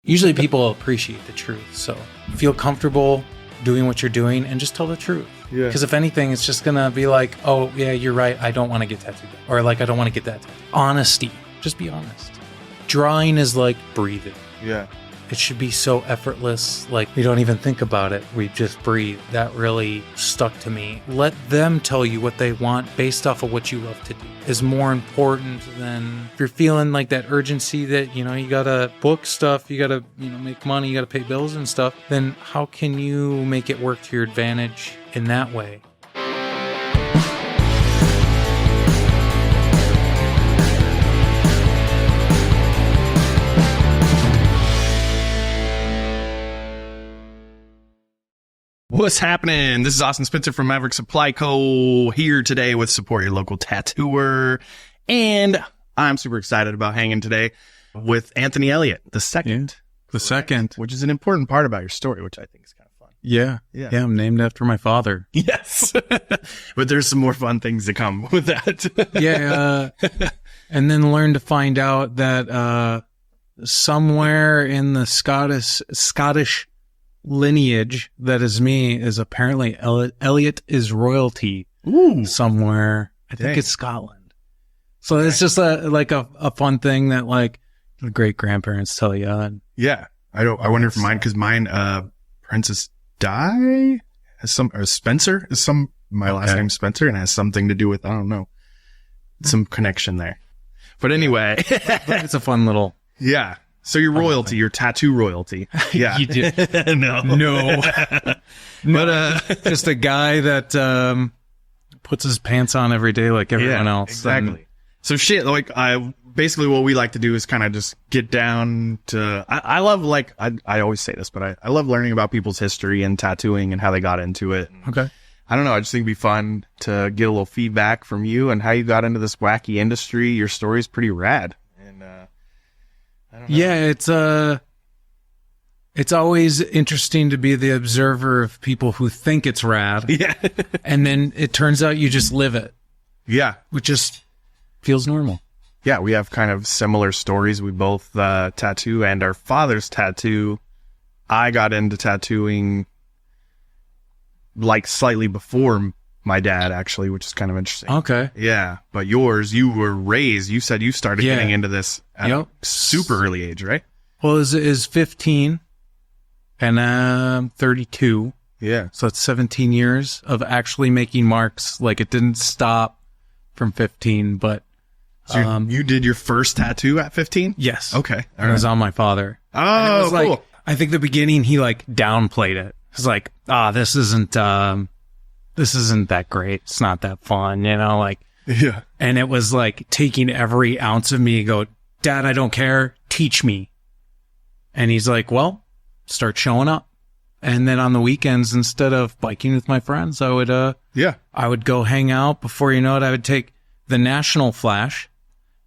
Usually people appreciate the truth. So feel comfortable doing what you're doing and just tell the truth. Yeah. Because if anything, it's just going to be like, oh, yeah, you're right. I don't want to get tattooed. Or like, I don't want to get that tattooed. Honesty. Just be honest. Drawing is like breathing. Yeah. It should be so effortless. Like, we don't even think about it. We just breathe. That really stuck to me. Let them tell you what they want based off of what you love to do is more important than if you're feeling like that urgency that, you got to book stuff, you got to, make money, you got to pay bills and stuff. Then how can you make it work to your advantage in that way? What's happening? This is Austin Spencer from Maverick Supply Co. here today with Support Your Local Tattooer. And I'm super excited about hanging today with Anthony Elliott II. Yeah, the second. Which is an important part about your story, which I think is kind of fun. Yeah, I'm named after my father. Yes. But there's some more fun things to come with that. Yeah. And then learn to find out that somewhere in the Scottish lineage that is me is apparently Elliott is royalty. Ooh. Somewhere. I think it's Scotland. So it's just a fun thing that like the great grandparents tell you. And yeah. I wonder if mine, cause mine, Princess Di has Spencer is my last name's Spencer and has something to do with, I don't know, some connection there. But anyway, it's a fun little. Yeah. So your royalty, your tattoo royalty. Yeah. You do. No. But, just a guy that, puts his pants on every day like everyone else. Exactly. So shit, like basically what we like to do is kind of just get down to, I love I always say this, but I love learning about people's history and tattooing and how they got into it. Okay. I don't know. I just think it'd be fun to get a little feedback from you and how you got into this wacky industry. Your story's pretty rad. Yeah, it's always interesting to be the observer of people who think it's rad. Yeah. And then it turns out you just live it. Yeah. Which just feels normal. Yeah, we have kind of similar stories. We both tattoo, and our father's tattoo. I got into tattooing like slightly before my dad, actually, which is kind of interesting. Okay. Yeah. But yours, you were raised, you said you started getting into this at a super early age, right? Well, it is 15 and I'm 32. Yeah. So it's 17 years of actually making marks. Like it didn't stop from 15, but. So you did your first tattoo at 15? Yes. Okay. It was on my father. Oh, it was cool. Like, I think the beginning he like downplayed it. It's like, this isn't that great. It's not that fun, like. Yeah. And it was like taking every ounce of me and go, Dad, I don't care. Teach me. And he's like, well, start showing up. And then on the weekends, instead of biking with my friends, I would go hang out. Before you know it, I would take the National Flash,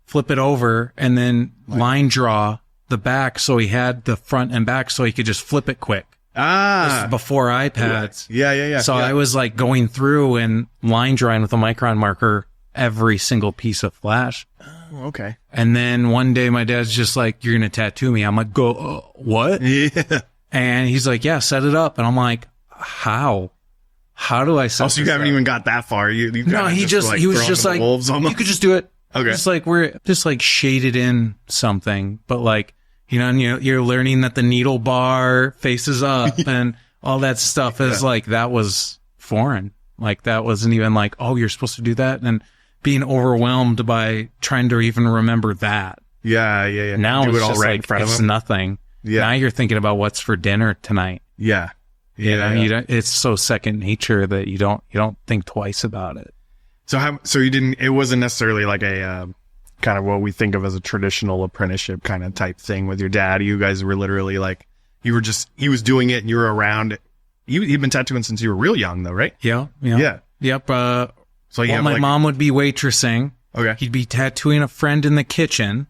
flip it over, and then line draw the back. So he had the front and back so he could just flip it quick. This is before iPads. Yeah. So I was like going through and line drawing with a micron marker every single piece of Flash. Oh, okay. And then one day my dad's just like, you're going to tattoo me. I'm like, what? Yeah. And he's like, yeah, set it up. And I'm like, how? How do I set so you haven't even got that far. You no, he was just like, you could just do it. Okay. Just like we're just like shaded in something, but like, and you're learning that the needle bar faces up and all that stuff is like, that was foreign. Like that wasn't even like, oh, you're supposed to do that. And being overwhelmed by trying to even remember that. Yeah. Now do it's it all just right like, in front of it's him. nothing. Yeah. Now you're thinking about what's for dinner tonight. Yeah. You don't, it's so second nature that you don't think twice about it. So you didn't, it wasn't necessarily like a, kind of what we think of as a traditional apprenticeship kind of type thing with your dad. You guys were literally like, he was doing it and you were around. You've been tattooing since you were real young though, right? Yeah. Yep. So my mom would be waitressing. Okay. He'd be tattooing a friend in the kitchen,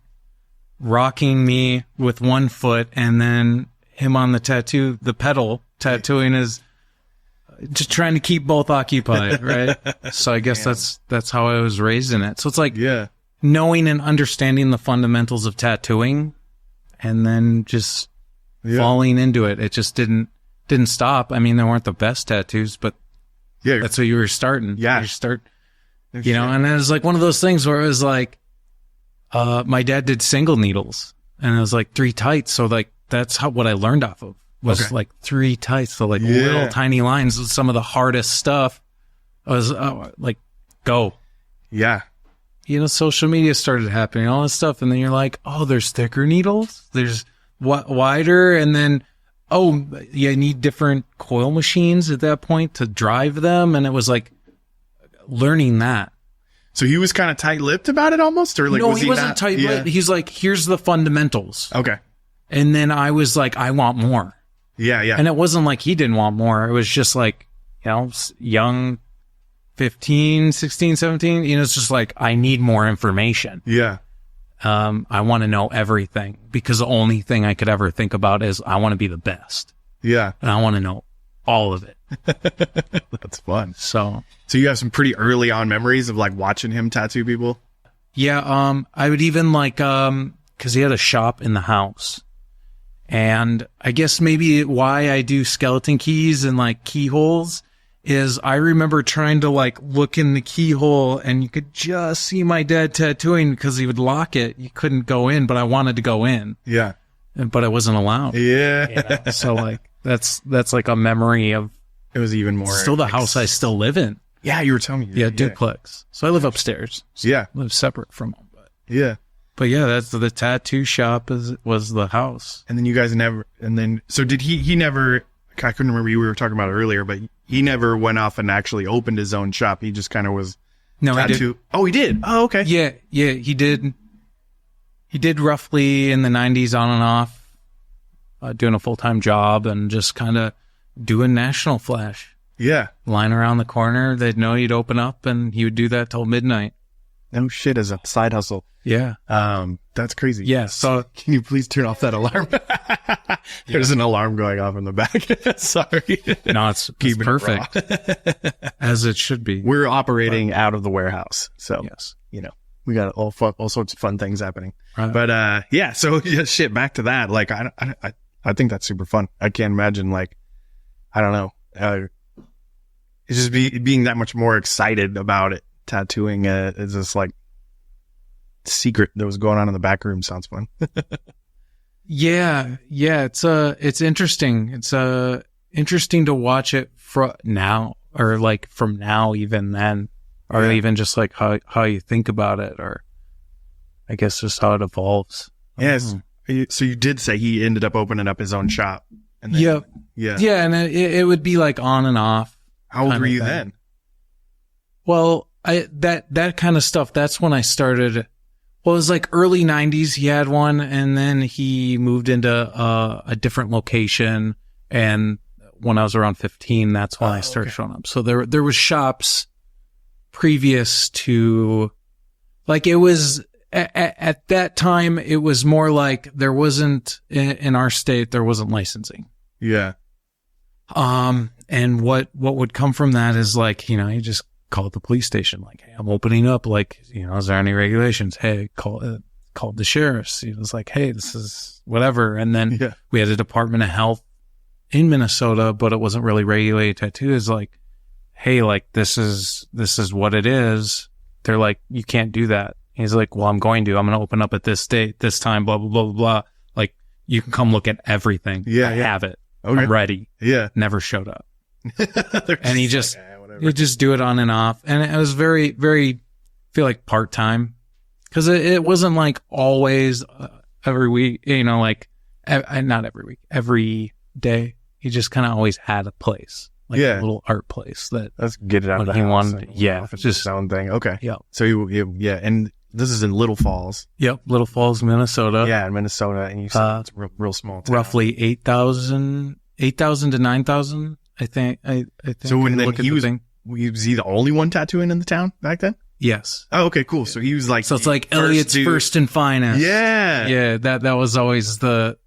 rocking me with one foot, and then him on the pedal, tattooing his, just trying to keep both occupied, right? So I guess that's how I was raised in it. So it's like, knowing and understanding the fundamentals of tattooing and then just falling into it. It just didn't stop. I mean, they weren't the best tattoos, but that's what you were starting. Yeah. You know, and it was like one of those things where it was like, my dad did single needles and it was like 3 tights. So like, that's what I learned off of was like 3 tights. So like little tiny lines with some of the hardest stuff. I was like, go. Yeah. You know, social media started happening, all this stuff. And then you're like, oh, there's thicker needles. There's wider. And then, oh, you need different coil machines at that point to drive them. And it was like learning that. So he was kind of tight-lipped about it almost? Or like, no, he wasn't tight-lipped. Yeah. He's like, here's the fundamentals. Okay. And then I was like, I want more. Yeah, yeah. And it wasn't like he didn't want more. It was just like, you know, young 15, 16, 17. You know, it's just like, I need more information. Yeah. I want to know everything because the only thing I could ever think about is I want to be the best. Yeah. And I want to know all of it. That's fun. So you have some pretty early on memories of like watching him tattoo people? Yeah. I would even like, cause he had a shop in the house. And I guess maybe why I do skeleton keys and like keyholes is I remember trying to like look in the keyhole and you could just see my dad tattooing because he would lock it. You couldn't go in, but I wanted to go in. Yeah. But I wasn't allowed. Yeah. You know? So like, that's like a memory of. It was even more. Still the house I still live in. Yeah, you were telling me. Yeah, duplex. So I live upstairs. So yeah. I live separate from him. But yeah, that's the tattoo shop was the house. And then you guys so did he never, I couldn't remember, you were talking about it earlier, but he never went off and actually opened his own shop. He just kind of was tattoo. He did. Oh, he did. Oh, okay. Yeah, he did. He did roughly in the 90s on and off, doing a full-time job and just kind of doing national flash. Yeah. Line around the corner. They'd know he'd open up and he would do that till midnight. No shit, as a side hustle. Yeah. That's crazy. Yeah. So can you please turn off that alarm? There's an alarm going off in the back. Sorry. No, it's perfect. As it should be. We're operating out of the warehouse. So, yes, you know, we got all sorts of fun things happening. Right. But, yeah, so shit, back to that. Like, I think that's super fun. I can't imagine, like, I don't know, it's just being that much more excited about it. Tattooing is this like secret that was going on in the back room. Sounds fun. Yeah. It's interesting. It's interesting to watch it from now, or like from now, even then, or even just like how you think about it, or I guess just how it evolves. Yes. So you did say he ended up opening up his own shop. And then, yeah, and it would be like on and off. How old were you then? Well, that kind of stuff, that's when I started. Well, it was like early 90s. He had one, and then he moved into a different location. And when I was around 15, that's when I started showing up. So there was shops previous to, like, it was at that time, it was more like there wasn't in our state, there wasn't licensing. Yeah. And what would come from that is like, you know, you just call the police station, like, hey, I'm opening up, like, you know, is there any regulations? Hey, call the sheriffs. It was like, hey, this is whatever. And then we had a Department of Health in Minnesota, but it wasn't really regulated tattoos. Like, hey, like, this is what it is. They're like, you can't do that. He's like, well, I'm going to open up at this date, this time, blah, blah, blah, blah, blah. Like, you can come look at everything. I have it. Okay. I'm ready. Yeah. Never showed up. And he just, you just do it on and off. And it was very, very, feel like part-time, because it wasn't like always every week, you know, like not every week, every day. He just kind of always had a place, like a little art place that. Let's get it out of the house. It's just his own thing. Okay. Yeah. So and this is in Little Falls. Yep. Little Falls, Minnesota. Yeah. In Minnesota. And you said it's a real small town. Roughly 8,000 to 9,000. I think. So when was he the only one tattooing in the town back then? Yes. Oh, okay, cool. So he was like, so it's like Elliott's first and finest. Yeah. Yeah. That was always the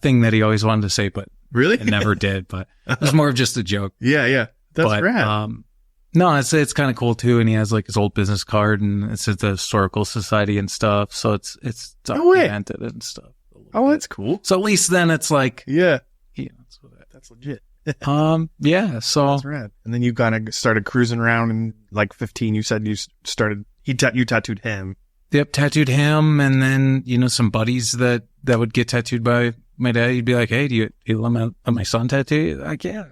thing that he always wanted to say, but really it never did. But it was more of just a joke. Yeah. That's rad. No, it's kind of cool too. And he has like his old business card, and it's at the historical society and stuff. So it's documented and stuff. Oh, that's cool. So at least then it's like, Yeah. that's legit. Yeah. So That's rad. And then you kind of started cruising around in like 15. You said you started, you tattooed him. Yep, tattooed him, and then some buddies that would get tattooed by my dad. He'd be like, "Hey, do you let my son tattoo you?" Like, yeah.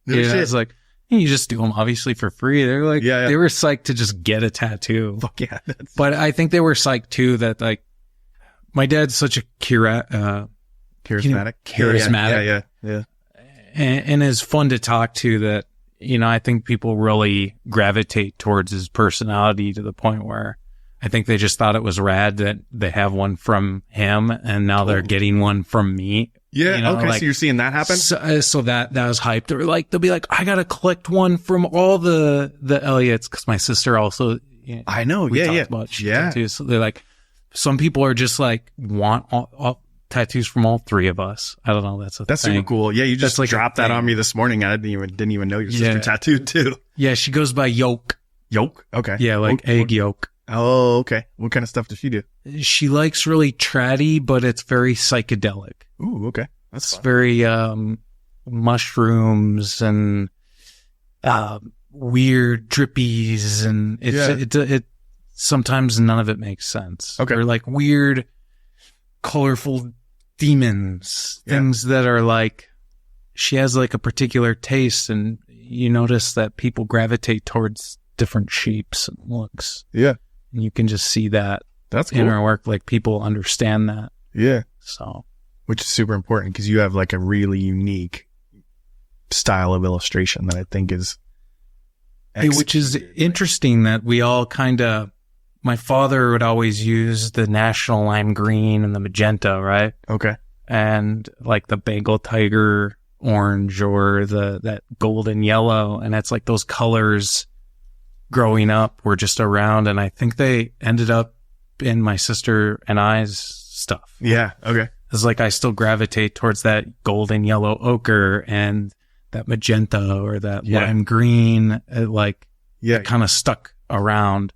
No Yeah, shit. it's like you just do them obviously for free. They're like, Yeah. they were psyched to just get a tattoo. Fuck yeah. But I think they were psyched too that like my dad's such a Charismatic. charismatic, Yeah. and is fun to talk to. That I think people really gravitate towards his personality to the point where I think they just thought it was rad that they have one from him, and now they're getting one from me. Yeah. Okay. Like, so you're seeing that happen? so that was hyped. They'll be like, I gotta collect one from all the Elliots, because my sister also. I know. We Yeah. talked about tattoos. So they're like, some people are just like want all tattoos from all three of us. I don't know. That's thing. Super cool. Yeah. You just That's like dropped that on me this morning. I didn't even know your sister tattooed too. Yeah, she goes by Yolk. Yolk. Okay. Yeah, like egg yolk. Oh, okay. What kind of stuff does she do? She likes really tratty, but it's very psychedelic. Ooh, okay. That's It's fun. very mushrooms and weird drippies, and it sometimes none of it makes sense. Okay. They're like weird, colorful demons, things that are like, she has like a particular taste, and you notice that people gravitate towards different shapes and looks. Yeah. And you can just see that That's cool. in her work. Like, people understand that. Yeah. So, Which is super important because you have like a really unique style of illustration that I think is which is interesting that we all kind of, my father would always use the national lime green and the magenta, right? Okay. And like the Bengal tiger orange or that golden yellow. And it's like those colors growing up were just around. And I think they ended up in my sister and I's stuff. Yeah. Okay. It's like I still gravitate towards that golden yellow ochre and that magenta or that lime green. It kind of stuck around.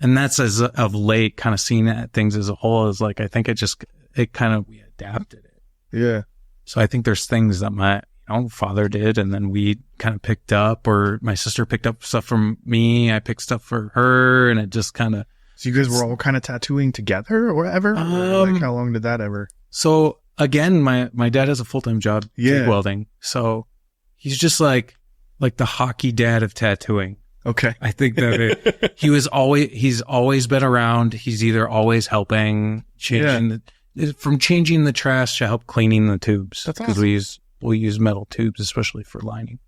And that's as of late, kind of seeing things as a whole, is like, I think we adapted it. Yeah. So I think there's things that my father did, and then we kind of picked up, or my sister picked up stuff from me. I picked stuff for her, and it just kind of. So you guys were all kind of tattooing together or whatever? Like, how long did that ever? So again, my dad has a full-time job TIG welding. So he's just like the hockey dad of tattooing. Okay. I think that he's always been around. He's either always helping from changing the trash to help cleaning the tubes. That's because awesome. we'll use metal tubes, especially for lining.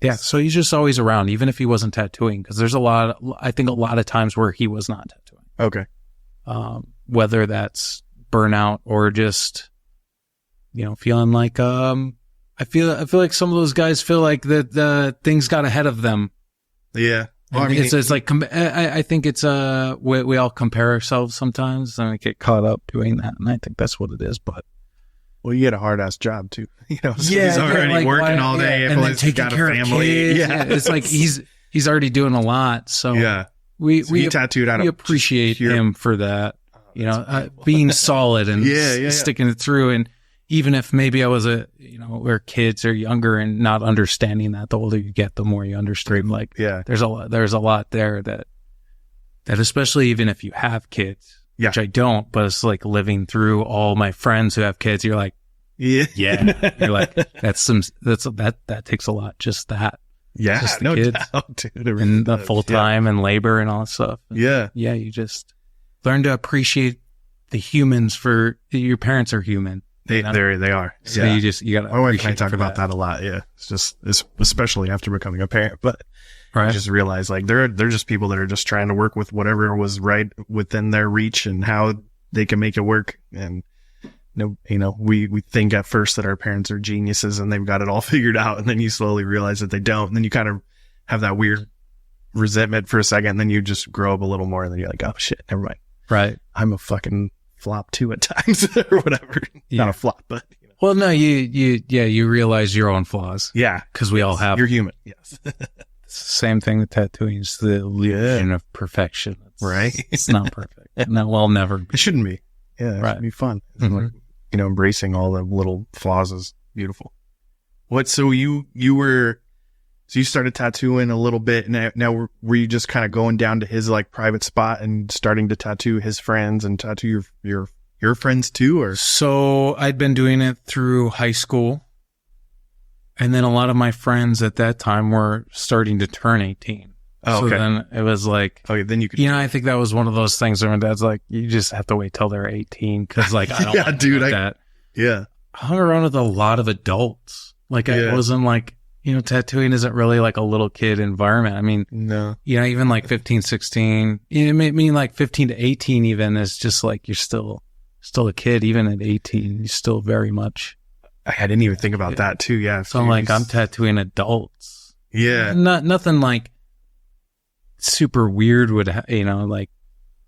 Yeah. So he's just always around, even if he wasn't tattooing, because there's a lot of times where he was not tattooing. Okay. Whether that's burnout or just, feeling like, I feel like some of those guys feel like that the things got ahead of them. Yeah. Well, I mean, it's like, I think it's, we all compare ourselves sometimes, and we get caught up doing that. And I think that's what it is. But, well, you had a hard ass job too. So he's already working all day. And then taking care of kids. Yeah. It's like, he's already doing a lot. So we tattooed out. We appreciate him for that, being solid and sticking it through. And even if maybe I was where kids are younger and not understanding that, the older you get, the more you understand. Like, there's a lot there that especially even if you have kids, which I don't, but it's like living through all my friends who have kids. You're like, you're like, that takes a lot. Just that. Yeah. Just the no kids doubt, dude. and the full time and labor and all that stuff. And you just learn to appreciate the humans for your parents are human. They are. So you gotta. My wife and I talk about that a lot. Yeah, it's especially after becoming a parent, but I just realized like they're just people that are just trying to work with whatever was right within their reach and how they can make it work. And we think at first that our parents are geniuses and they've got it all figured out, and then you slowly realize that they don't, and then you kind of have that weird resentment for a second, and then you just grow up a little more, and then you're like, oh shit, never mind. Right. I'm a fucking flop too at times or whatever. Not a flop, but well, no, you realize your own flaws. Yeah, because we all have. You're human. Yes. Same thing with tattooing. It's the illusion of perfection. Right. It's not perfect. No, well, never. It shouldn't be. Yeah, it should be fun. Mm-hmm. Like, embracing all the little flaws is beautiful. So you started tattooing a little bit. Now were you just kind of going down to his like private spot and starting to tattoo his friends and tattoo your friends too? Or so I'd been doing it through high school. And then a lot of my friends at that time were starting to turn 18. Oh, okay. So then it was like, okay, then you could, I think that was one of those things where my dad's like, you just have to wait till they're 18. Cause like, I don't yeah, dude, that. Yeah. I hung around with a lot of adults. Like I wasn't like, tattooing isn't really like a little kid environment. I mean, no, even like 15, 16, I mean like 15 to 18 even is just like, you're still a kid. Even at 18, you're still very much. I didn't even think about that too. Yeah. So I'm like, I'm tattooing adults. Yeah. Nothing like super weird would, like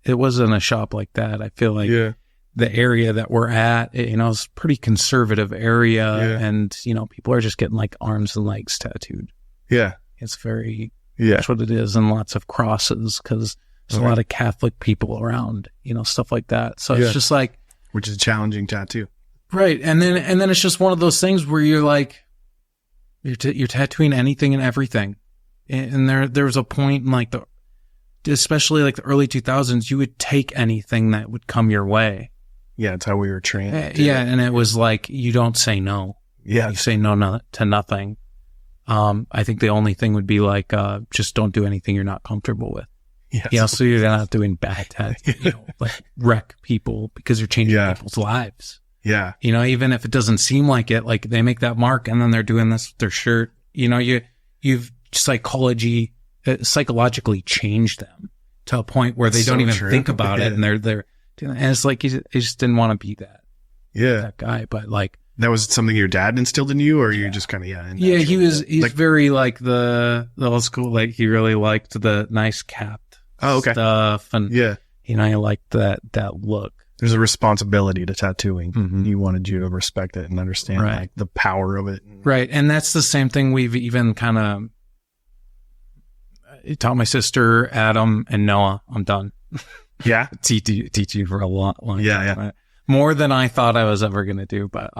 it wasn't a shop like that. I feel like the area that we're at, is a pretty conservative area and, people are just getting like arms and legs tattooed. Yeah. It's that's what it is. And lots of crosses because there's a lot of Catholic people around, stuff like that. So it's just like, which is a challenging tattoo. Right. And then it's just one of those things where you're like, you're tattooing anything and everything. And there was a point in like especially like the early 2000s, you would take anything that would come your way. Yeah. It's how we were trained. Yeah. And it was like, you don't say no. Yeah. You say no to nothing. I think the only thing would be like, just don't do anything you're not comfortable with. Yes. So you're not doing bad tattoos, like wreck people because you're changing people's lives. Yeah. Even if it doesn't seem like it, like they make that mark and then they're doing this with their shirt, you've psychologically changed them to a point where they don't even think about it. And they're doing it. And it's like, you just didn't want to be that guy. But like, that was something your dad instilled in you, or you just kind of, he's like, very like the old school, like he really liked the nice capped stuff. And, I liked that look. There's a responsibility to tattooing. Mm-hmm. He wanted you to respect it and understand like the power of it. Right. And that's the same thing we've even kind of taught my sister, Adam and Noah. I'm done. Yeah. teach you for a long time. Yeah. More than I thought I was ever going to do. But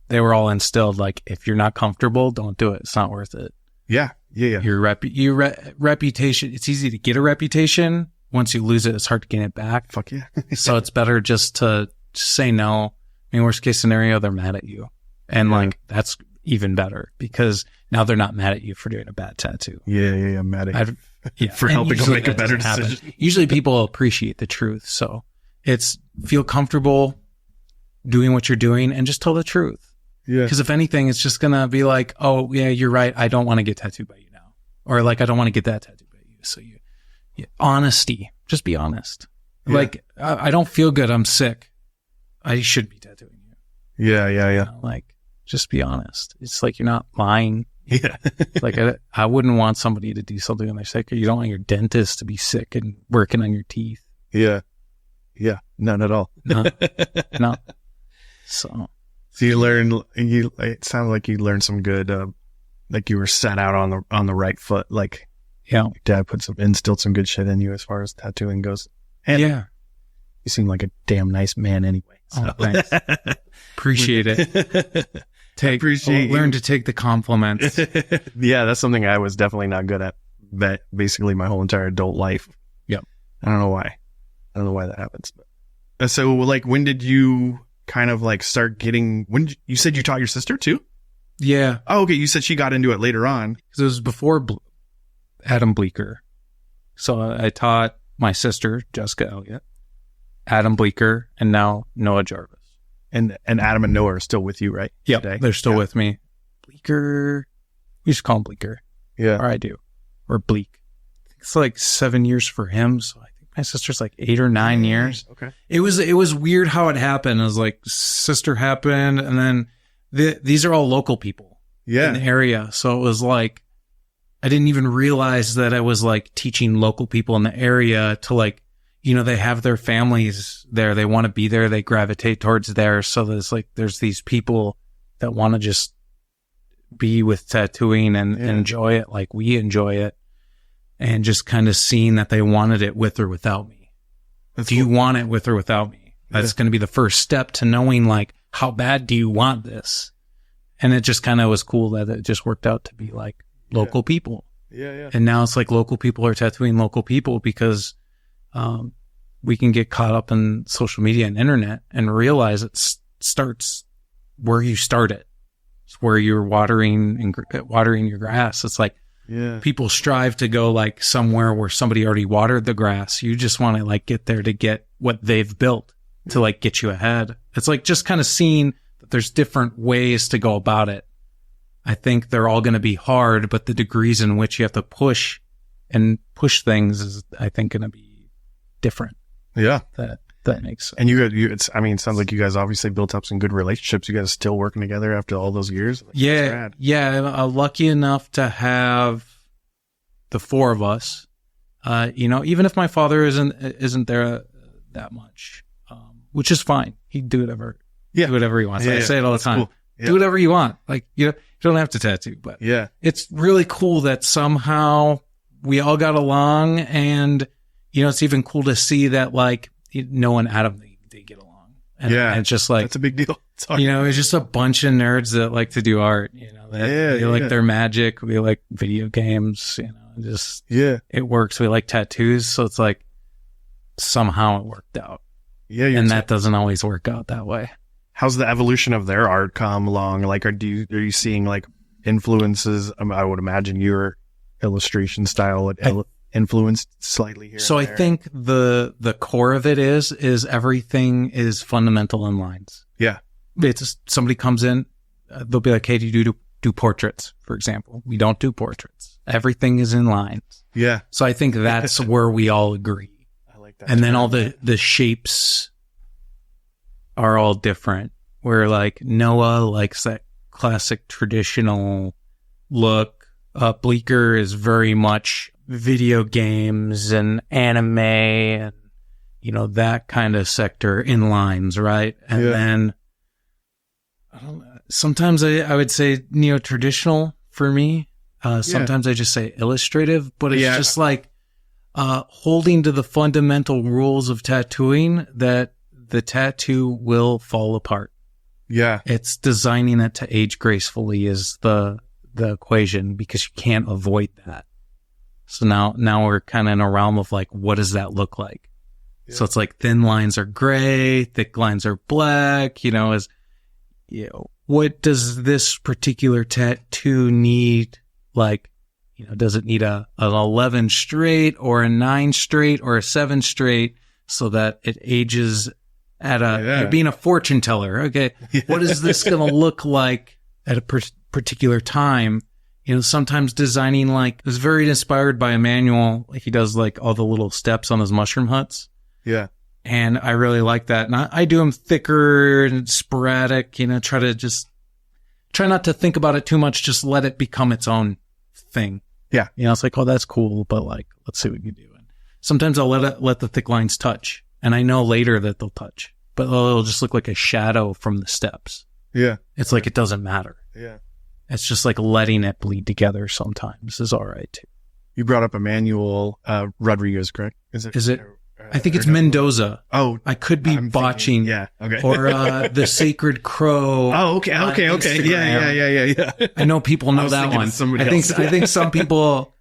they were all instilled like, if you're not comfortable, don't do it. It's not worth it. Yeah. Your reputation, it's easy to get a reputation. Once you lose it, it's hard to gain it back. Fuck yeah. So it's better just to say no. I mean, worst case scenario, they're mad at you. And like, that's even better because now they're not mad at you for doing a bad tattoo. Yeah. Mad at you for helping them make a better decision. Usually people appreciate the truth. So it's feel comfortable doing what you're doing and just tell the truth. Yeah. Because if anything, it's just going to be like, oh yeah, you're right. I don't want to get tattooed by you now. Or like, I don't want to get that tattooed by you. So honesty, just be honest. Yeah. Like, I don't feel good. I'm sick. I should be tattooing you. Yeah. Like, just be honest. It's like, you're not lying. Yeah. Like, I wouldn't want somebody to do something when they're sick, or you don't want your dentist to be sick and working on your teeth. Yeah. None at all. No. So you learned, it sounds like you learned some good, like you were set out on the right foot. Like, your dad instilled some good shit in you as far as tattooing goes. And you seem like a damn nice man anyway. So. Oh, thanks. Appreciate it. Learn to take the compliments. Yeah, that's something I was definitely not good at. Basically, my whole entire adult life. Yep. I don't know why that happens. But so, like, when did you kind of like start getting? You said you taught your sister too? Yeah. Oh, okay. You said she got into it later on. Because it was before Adam Bleeker. So I taught my sister, Jessica Elliott, Adam Bleeker, and now Noah Jarvis. And Adam and Noah are still with you, right? Yeah, they're still with me. Bleeker, we just call him Bleeker. Yeah. Or I do. Or Bleak. It's like 7 years for him, so I think my sister's like 8 or 9 years. Okay. It was weird how it happened. It was like sister happened, and then these are all local people in the area. So it was like, I didn't even realize that I was like teaching local people in the area to like, they have their families there. They want to be there. They gravitate towards there. So there's these people that want to just be with tattooing and enjoy it like we enjoy it. And just kind of seeing that they wanted it with or without me. Do you want it with or without me? That's going to be the first step to knowing like, how bad do you want this? And it just kind of was cool that it just worked out to be like local people. Yeah. And now it's like local people are tattooing local people because, we can get caught up in social media and internet and realize it starts where you started. It's where you're watering your grass. It's like, people strive to go like somewhere where somebody already watered the grass. You just want to like get there to get what they've built to like get you ahead. It's like just kind of seeing that there's different ways to go about it. I think they're all going to be hard, but the degrees in which you have to push things is, I think, going to be different. Yeah. That makes sense. And it sounds like you guys obviously built up some good relationships. You guys still working together after all those years? Yeah. I'm lucky enough to have the four of us. Even if my father isn't there that much, which is fine. He'd do whatever he wants. I say it all the time. Cool. Yeah. Do whatever you want. Like, you don't have to tattoo, but it's really cool that somehow we all got along, and, it's even cool to see that like no one out of they get along. And it's just like, that's a big deal. It's just a bunch of nerds that like to do art, they like their magic. We like video games, it works. We like tattoos. So it's like somehow it worked out. Yeah. And that doesn't always work out that way. How's the evolution of their art come along? Like, are you seeing like influences? I would imagine your illustration style influenced slightly here. So I think the core of it is everything is fundamental in lines. Yeah. It's just, somebody comes in, they'll be like, hey, do you do portraits, for example? We don't do portraits. Everything is in lines. Yeah. So I think that's where we all agree. I like that. And then all the shapes are all different. Where like Noah likes that classic traditional look. Bleeker is very much video games and anime and, that kind of sector in lines, right? And then sometimes I would say neo-traditional for me. Sometimes I just say illustrative, but it's just like holding to the fundamental rules of tattooing that the tattoo will fall apart. Yeah. It's designing it to age gracefully is the equation, because you can't avoid that. So now we're kind of in a realm of like, what does that look like? Yeah. So it's like thin lines are gray, thick lines are black, what does this particular tattoo need? Like, does it need an 11 straight or a 9 straight or a 7 straight so that it ages at you're being a fortune teller. Okay. What is this going to look like at a particular time? Sometimes designing like is very inspired by Emmanuel. Like he does like all the little steps on his mushroom huts. Yeah. And I really like that. And I do them thicker and sporadic, try not to think about it too much. Just let it become its own thing. Yeah. It's like, oh, that's cool. But like, let's see what you do. And sometimes I'll let the thick lines touch, and I know later that they'll touch, but it'll just look like a shadow from the steps. Yeah. It's like, it doesn't matter. Yeah. It's just like letting it bleed together sometimes is all right too. You brought up Emmanuel Rodriguez, correct? Is it? I think it's Mendoza. Oh, I could be botching. Yeah. Okay. Or the Sacred Crow. Oh, okay. Yeah. I know people know that one. I think some people,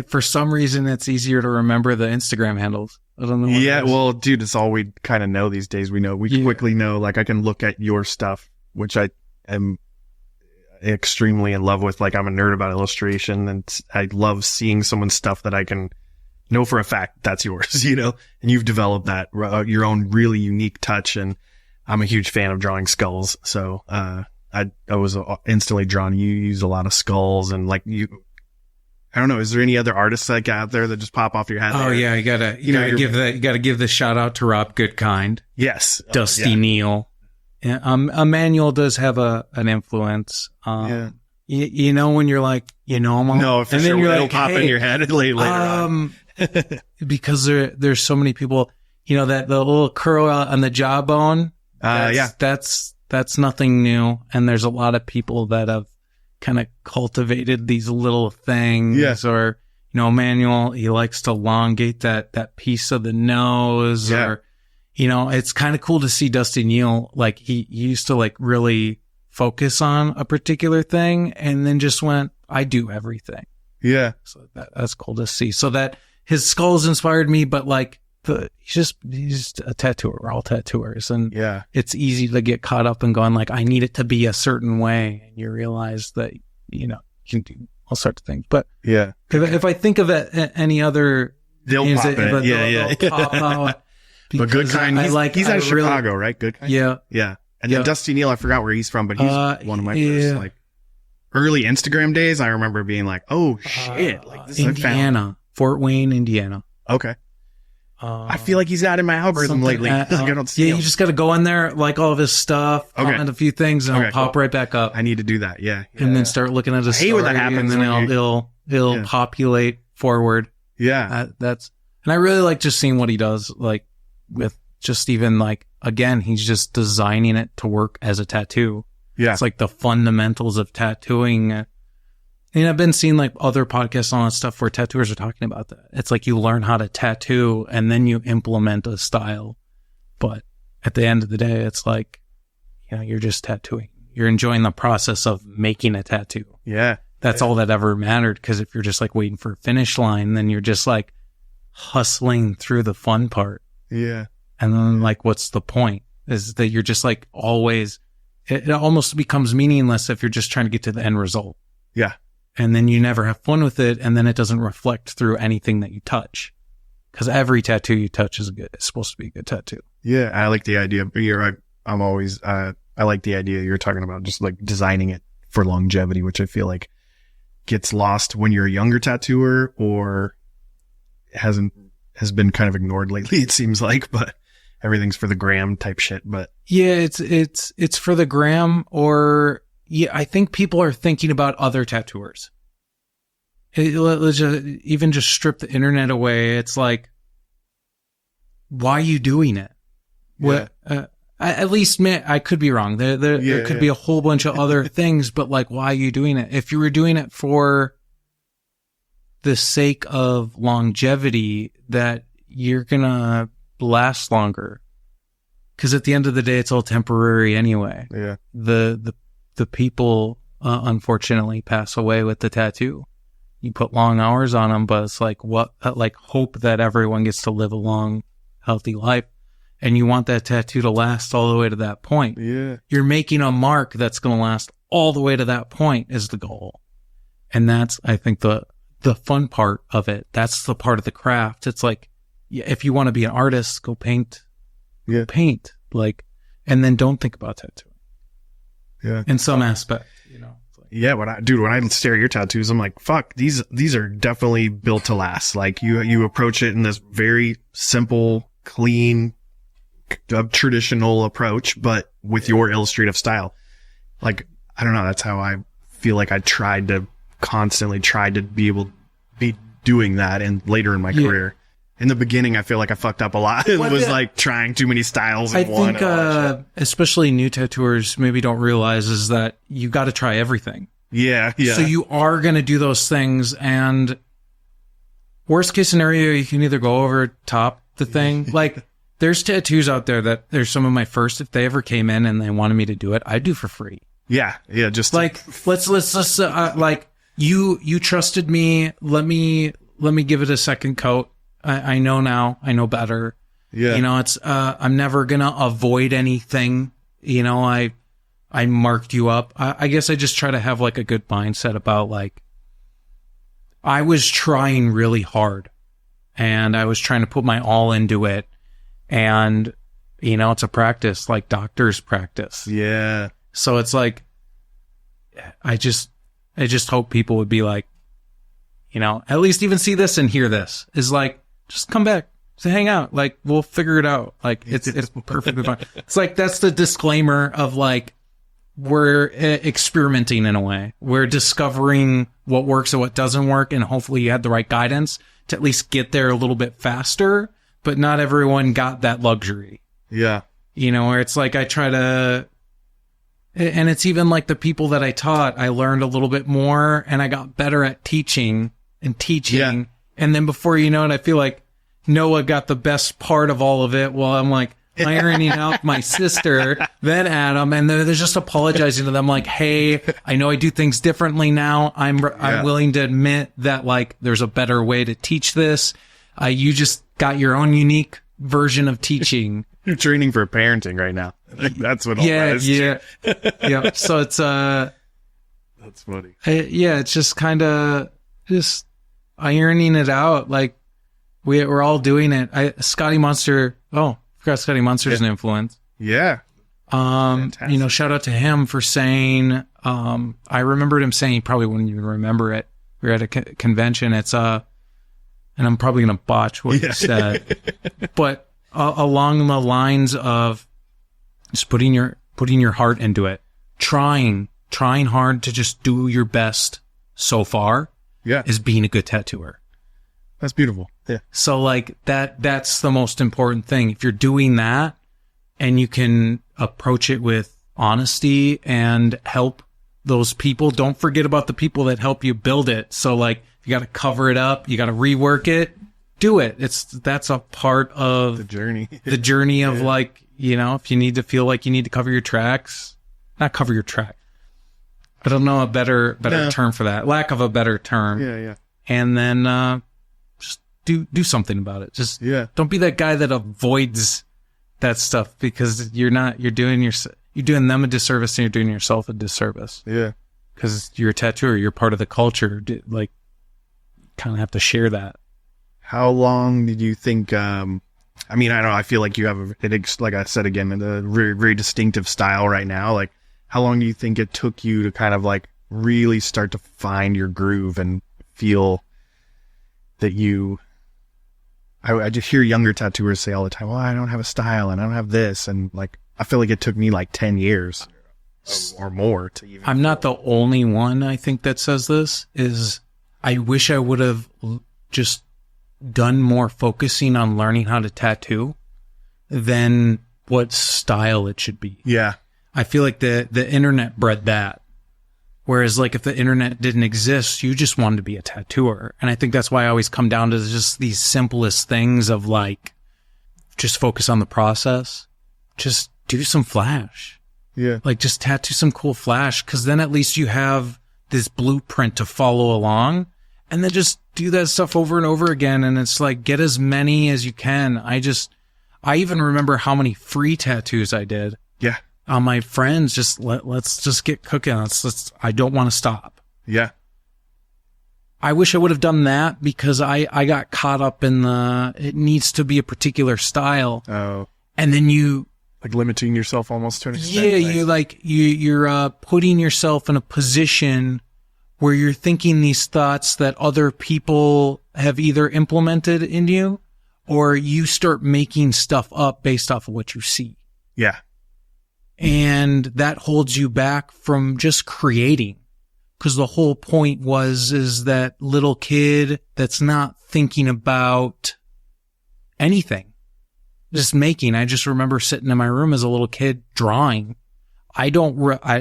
for some reason, it's easier to remember the Instagram handles. I don't know. Yeah. Well, dude, it's all we kind of know these days. We quickly know. Like, I can look at your stuff, which I am extremely in love with. Like, I'm a nerd about illustration, and I love seeing someone's stuff that I can know for a fact that's yours, and you've developed that your own really unique touch. And I'm a huge fan of drawing skulls. So, I was instantly drawn. You use a lot of skulls, and like I don't know, is there any other artists like out there that just pop off your head? Oh yeah. You gotta give the shout out to Rob Goodkind. Yes. Dusty Neal. Emmanuel does have an influence. When you're like, him, no, for and sure. then you're it'll like, pop in your head later on. Because there's so many people, that the little curl on the jawbone. That's nothing new. And there's a lot of people that have kind of cultivated these little things. Yes. Or, Emmanuel, he likes to elongate that piece of the nose. Yeah. Or, you know, it's kind of cool to see Dusty Neal, like he used to like really focus on a particular thing and then just went, I do everything. Yeah. So that's cool to see. So that his skulls inspired me, but like he's just a tattooer. We're all tattooers, and yeah, it's easy to get caught up in going like, I need it to be a certain way, and you realize that you know you can do all sorts of things. But yeah, if I think of any other, they'll pop it. They'll pop out. But Good Kind, he's out of Chicago, right? Good Kind. Yeah, yeah. And then Dusty Neal, I forgot where he's from, but he's one of my first like early Instagram days. I remember being like, oh shit, like this Indiana, Fort Wayne, Indiana. Okay. I feel like he's not in my algorithm lately. I don't see him. You just got to go in there, like all of his stuff, comment a few things, and it'll pop right back up. I need to do that. Yeah. And then start looking at his story, when that happens, and then it'll populate forward. Yeah. And I really like just seeing what he does, like with just even like, again, he's just designing it to work as a tattoo. Yeah. It's like the fundamentals of tattooing. And I've been seeing like other podcasts on stuff where tattooers are talking about that. It's like you learn how to tattoo and then you implement a style. But at the end of the day, it's like, you know, you're just tattooing. You're enjoying the process of making a tattoo. Yeah. That's all that ever mattered. Cause if you're just like waiting for a finish line, then you're just like hustling through the fun part. Yeah. And then like, what's the point? Is that you're just like always, it almost becomes meaningless if you're just trying to get to the end result. Yeah. And then you never have fun with it, and then it doesn't reflect through anything that you touch. Because every tattoo you touch is supposed to be a good tattoo. Yeah, I like the idea. I'm always, I like the idea you're talking about, just like designing it for longevity, which I feel like gets lost when you're a younger tattooer or has been kind of ignored lately, it seems like, but everything's for the gram type shit. But yeah, it's for the gram, or yeah, I think people are thinking about other tattooers. Let's even just strip the internet away. It's like, why are you doing it? Yeah. What? At least, man, I could be wrong. There could be a whole bunch of other things, but like, why are you doing it? If you were doing it for the sake of longevity, that you're gonna last longer. Because at the end of the day, it's all temporary anyway. Yeah. The people, unfortunately pass away with the tattoo. You put long hours on them, but it's like, hope that everyone gets to live a long, healthy life. And you want that tattoo to last all the way to that point. Yeah. You're making a mark that's going to last all the way to that point is the goal. And that's, I think, the fun part of it. That's the part of the craft. It's like, if you want to be an artist, go paint. Yeah. Go paint. Like, and then don't think about tattooing. Yeah. In some aspect, you know. Yeah, when I stare at your tattoos, I'm like, fuck, these are definitely built to last. Like you approach it in this very simple, clean, traditional approach, but with your illustrative style. Like, I don't know, that's how I feel like I constantly tried to be able to be doing that, and later in my career. In the beginning, I feel like I fucked up a lot. It was like trying too many styles in one. I think, especially new tattooers maybe don't realize is that you got to try everything. Yeah, yeah. So you are going to do those things, and worst case scenario, you can either go over top the thing. Like, there's tattoos out there that there's some of my first, if they ever came in and they wanted me to do it, I'd do for free. Yeah, yeah. Just like, let's like, you trusted me. Let me give it a second coat. I know now. I know better. Yeah. You know, it's, I'm never gonna avoid anything. You know, I marked you up. I guess I just try to have like a good mindset about like, I was trying really hard and I was trying to put my all into it. And, you know, it's a practice, like doctors practice. Yeah. So it's like, I just hope people would be like, you know, at least even see this and hear this is like, just come back, just hang out. Like, we'll figure it out. Like, it's perfectly fine. It's like, that's the disclaimer of like, we're experimenting in a way. We're discovering what works and what doesn't work. And hopefully you had the right guidance to at least get there a little bit faster, but not everyone got that luxury. Yeah. You know, where it's like, I try to, and it's even like the people that I taught, I learned a little bit more and I got better at teaching. Yeah. And then before you know it, I feel like Noah got the best part of all of it. Well, I'm like, ironing out my sister, then Adam, and they're just apologizing to them like, hey, I know I do things differently now. I'm willing to admit that like there's a better way to teach this. You just got your own unique version of teaching. You're training for parenting right now. Like, that's what all that is. Yeah. So it's that's funny. It's just kind of just ironing it out. Like we're all doing it. Scotty Munster. Oh, forgot Scotty Munster's an influence. Yeah. Fantastic. Shout out to him for saying. I remembered him saying. He probably wouldn't even remember it. We were at a convention. It's and I'm probably gonna botch what he said, but along the lines of just putting your heart into it, trying hard to just do your best so far. Yeah, is being a good tattooer. That's beautiful. Yeah. So like that's the most important thing. If you're doing that and you can approach it with honesty and help those people, don't forget about the people that help you build it. So like you got to cover it up, you got to rework it, do it. That's a part of the journey. The journey of like, if you need to feel like you need to cover your tracks, not cover your track. I don't know a better term for that. Lack of a better term. Yeah. And then just do something about it. Just don't be that guy that avoids that stuff, because you're doing them a disservice and you're doing yourself a disservice. Yeah. Because you're a tattooer, you're part of the culture. Like, kind of have to share that. How long did you think? I don't know. I feel like you have like I said again, a very, very distinctive style right now. Like, how long do you think it took you to kind of like really start to find your groove and feel that you? I just hear younger tattooers say all the time, "Well, I don't have a style and I don't have this," and like I feel like it took me like 10 years or more to even. I'm not the only one, I think, that says this. I wish I would have just done more focusing on learning how to tattoo than what style it should be. Yeah. I feel like the internet bred that. Whereas like if the internet didn't exist, you just wanted to be a tattooer. And I think that's why I always come down to just these simplest things of like, just focus on the process. Just do some flash. Yeah. Like just tattoo some cool flash, because then at least you have this blueprint to follow along, and then just do that stuff over and over again. And it's like, get as many as you can. I even remember how many free tattoos I did. Yeah. On my friends, let's just get cooking. I don't want to stop. Yeah. I wish I would have done that, because I got caught up in it needs to be a particular style. Oh. And then you, like limiting yourself almost to an extent. Yeah, you're putting yourself in a position where you're thinking these thoughts that other people have either implemented in you, or you start making stuff up based off of what you see. Yeah. And that holds you back from just creating. Because the whole point is that little kid that's not thinking about anything. Just making. I just remember sitting in my room as a little kid drawing. I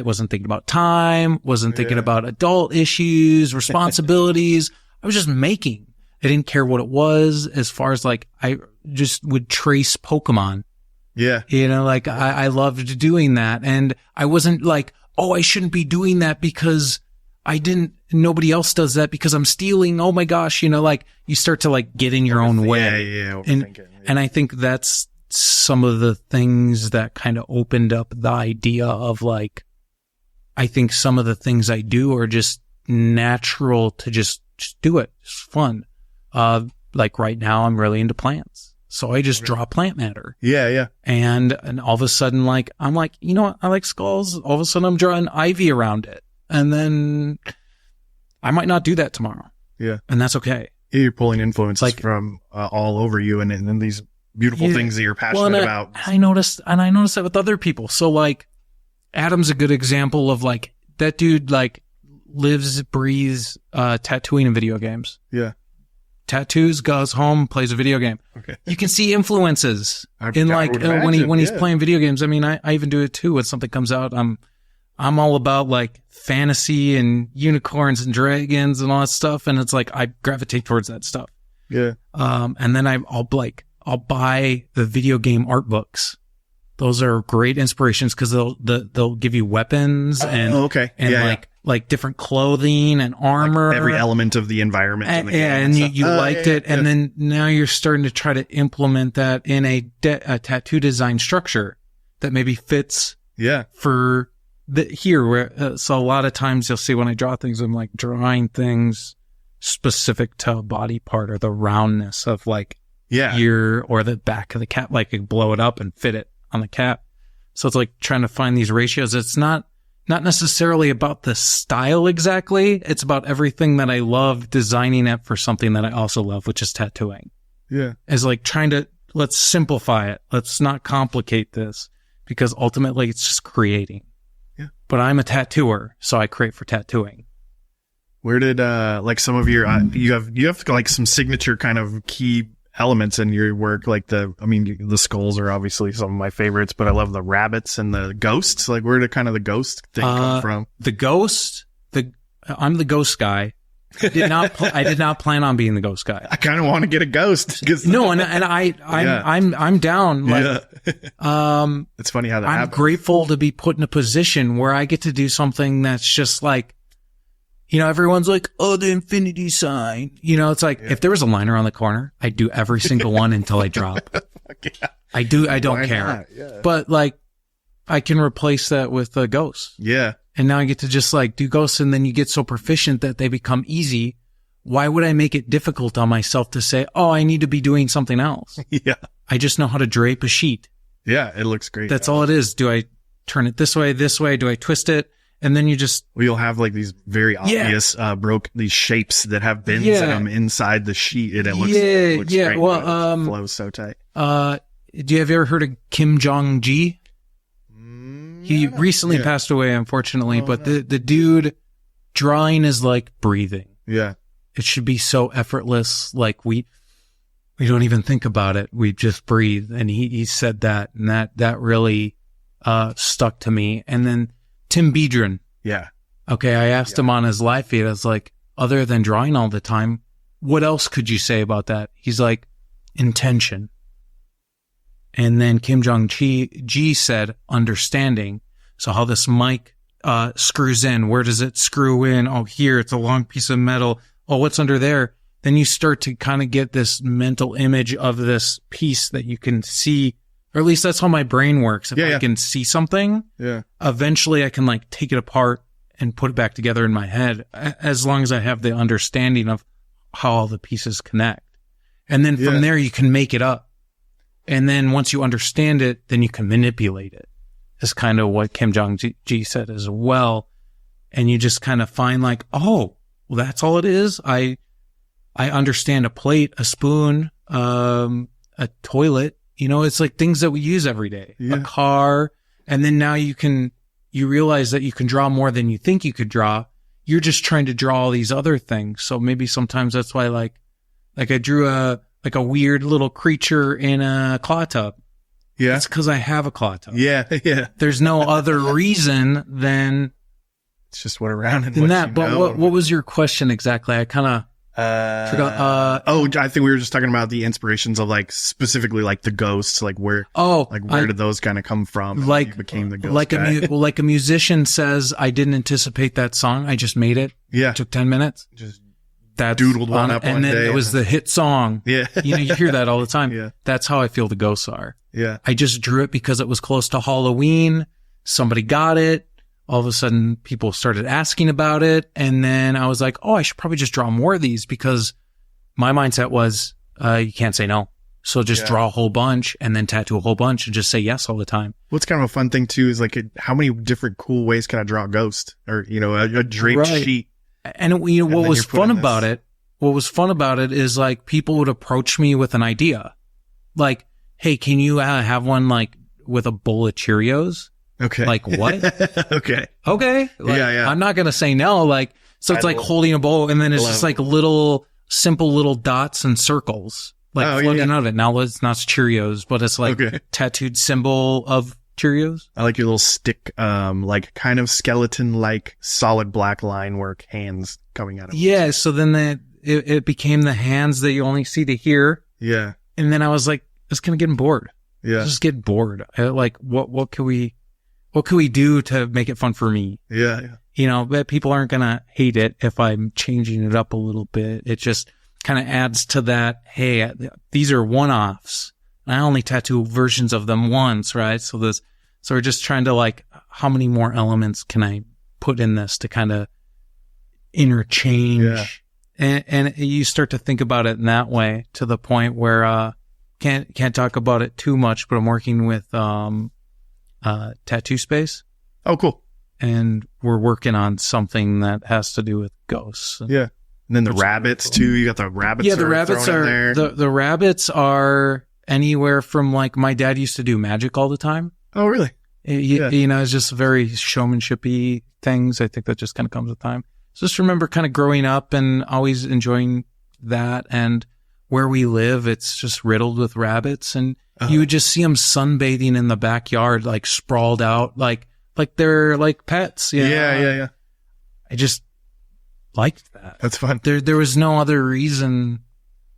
wasn't thinking about time, wasn't thinking about adult issues, responsibilities. I was just making. I didn't care what it was, as far as like, I just would trace Pokemon. Yeah. Like I loved doing that. And I wasn't like, oh, I shouldn't be doing that because nobody else does that because I'm stealing. Oh my gosh. Like you start to like get in your own way. Yeah. And I think that's some of the things that kind of opened up the idea of like, I think some of the things I do are just natural to just do it. It's fun. Like right now I'm really into plants. So I just draw plant matter. Yeah. And all of a sudden, like, I'm like, you know what? I like skulls. All of a sudden I'm drawing ivy around it. And then I might not do that tomorrow. Yeah. And that's okay. You're pulling influences from all over you, and then these beautiful things that you're passionate about. I noticed that with other people. So like, Adam's a good example of like, that dude like lives, breathes, tattooing in video games. Yeah. Tattoos, goes home, plays a video game. Okay. You can see influences in like when he's playing video games. I mean, I even do it too. When something comes out, I'm all about like fantasy and unicorns and dragons and all that stuff. And it's like, I gravitate towards that stuff. Yeah. And then I'll buy the video game art books Those are great inspirations because they'll give you weapons and like different clothing and armor, like every element of the environment. And you liked it, and then now you're starting to try to implement that in a tattoo design structure that maybe fits. Yeah. For so a lot of times you'll see when I draw things, I'm like drawing things specific to a body part or the roundness of like ear or the back of the cap, like you blow it up and fit it on the cap. So it's like trying to find these ratios. It's not necessarily about the style exactly. It's about everything that I love designing it for something that I also love, which is tattooing. Yeah. It's like let's simplify it. Let's not complicate this because ultimately it's just creating. Yeah. But I'm a tattooer, so I create for tattooing. Where did, like some of your, you have like some signature kind of key elements in your work, like the skulls are obviously some of my favorites, but I love the rabbits and the ghosts. Like, where did kind of the ghost thing come from? The ghost, I'm the ghost guy. I did not plan on being the ghost guy. I kind of want to get a ghost. No, I'm down. Like, it's funny how that I'm happens. grateful to be put in a position where I get to do something that's just like, everyone's like, oh, the infinity sign. It's like, if there was a line around the corner, I'd do every single one until I drop. I don't care. Yeah. But like, I can replace that with a ghost. Yeah. And now I get to just like do ghosts, and then you get so proficient that they become easy. Why would I make it difficult on myself to say, oh, I need to be doing something else? Yeah. I just know how to drape a sheet. Yeah. It looks great. That's all it is. Do I turn it this way? Do I twist it? And then you just... Well, you'll have like these very obvious, these shapes that have bins in them inside the sheet. And it looks great. Well, it flows so tight. Do you have ever heard of Kim Jong-gi? He recently passed away, unfortunately, but the dude, drawing is like breathing. Yeah. It should be so effortless. Like we don't even think about it. We just breathe. And he said that, and that really, stuck to me. And then Tim Biedron. Yeah. Okay. I asked him on his live feed. I was like, other than drawing all the time, what else could you say about that? He's like, intention. And then Kim Jong-gi said, understanding. So how this mic, screws in. Where does it screw in? Oh, here, it's a long piece of metal. Oh, what's under there? Then you start to kind of get this mental image of this piece that you can see, or at least that's how my brain works. If I can see something, eventually I can like take it apart and put it back together in my head, as long as I have the understanding of how all the pieces connect. And then from there, you can make it up. And then once you understand it, then you can manipulate it. Is kind of what Kim Jong-gi said as well. And you just kind of find like, oh, well, that's all it is. I understand a plate, a spoon, a toilet. It's like things that we use every day. A car. And then now you realize that you can draw more than you think you could draw. You're just trying to draw all these other things. So maybe sometimes that's why like I drew a weird little creature in a claw tub. Yeah. It's because I have a claw tub. Yeah. Yeah. There's no other reason than it's just what around and than that. But what was your question exactly? I kind of forgot. I think we were just talking about the inspirations of like specifically like the ghosts, like where did those kind of come from? Like you became the ghost like guy. like a musician says, I didn't anticipate that song. I just made it. Yeah. It took 10 minutes. Just that's doodled one up and one then day. It was the hit song. Yeah. You hear that all the time. Yeah. That's how I feel the ghosts are. Yeah. I just drew it because it was close to Halloween. Somebody got it. All of a sudden people started asking about it. And then I was like, oh, I should probably just draw more of these, because my mindset was, you can't say no. So just draw a whole bunch and then tattoo a whole bunch and just say yes all the time. What's kind of a fun thing too is like, how many different cool ways can I draw a ghost or, a draped sheet? And what was fun about it is like people would approach me with an idea. Like, hey, can you have one like with a bowl of Cheerios? Okay. Like what? Okay. Like, I'm not going to say no. Like, so it's like holding a bowl and then it's just like simple little dots and circles like floating out of it. Now it's not Cheerios, but it's like tattooed symbol of Cheerios. I like your little stick, like kind of skeleton, like solid black line work hands coming out of it. Yeah. So then it became the hands that you only see to here. Yeah. And then I was like, it's kind of getting bored. Yeah. Just get bored. Like, what can we do to make it fun for me? Yeah. Yeah. You know, but people aren't going to hate it if I'm changing it up a little bit. It just kind of adds to that. Hey, these are one-offs. I only tattoo versions of them once, right? So we're just trying to like, how many more elements can I put in this to kind of interchange? Yeah. And you start to think about it in that way to the point where, can't talk about it too much, but I'm working with, Tattoo Space. Oh, cool. And we're working on something that has to do with ghosts. Yeah. And then the rabbits too. You got the rabbits. Yeah, the rabbits are the rabbits are anywhere from like my dad used to do magic all the time. Oh, really? You know, it's just very showmanshipy things. I think that just kind of comes with time. So just remember kind of growing up and always enjoying that. And where we live, it's just riddled with rabbits, and you would just see them sunbathing in the backyard, like sprawled out, like they're like pets. You know? Yeah. I just liked that. That's fun. There was no other reason.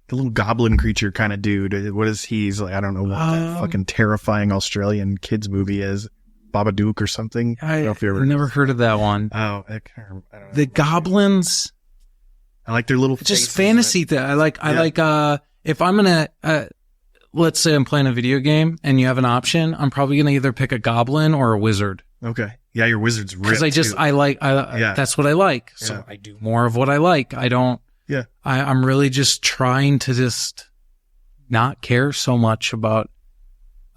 The little goblin creature kind of dude. What is he? He's like, I don't know what that fucking terrifying Australian kids movie is. Babadook or something. I don't know if you ever never heard of that one. Oh, I don't know. The goblins. I like their little just fantasy thing. I like if I'm gonna let's say I'm playing a video game and you have an option, I'm probably gonna either pick a goblin or a wizard. Okay. Yeah, your wizard's ripped. Because that's what I like. So I do more of what I like. I don't. Yeah. I'm really just trying to just not care so much about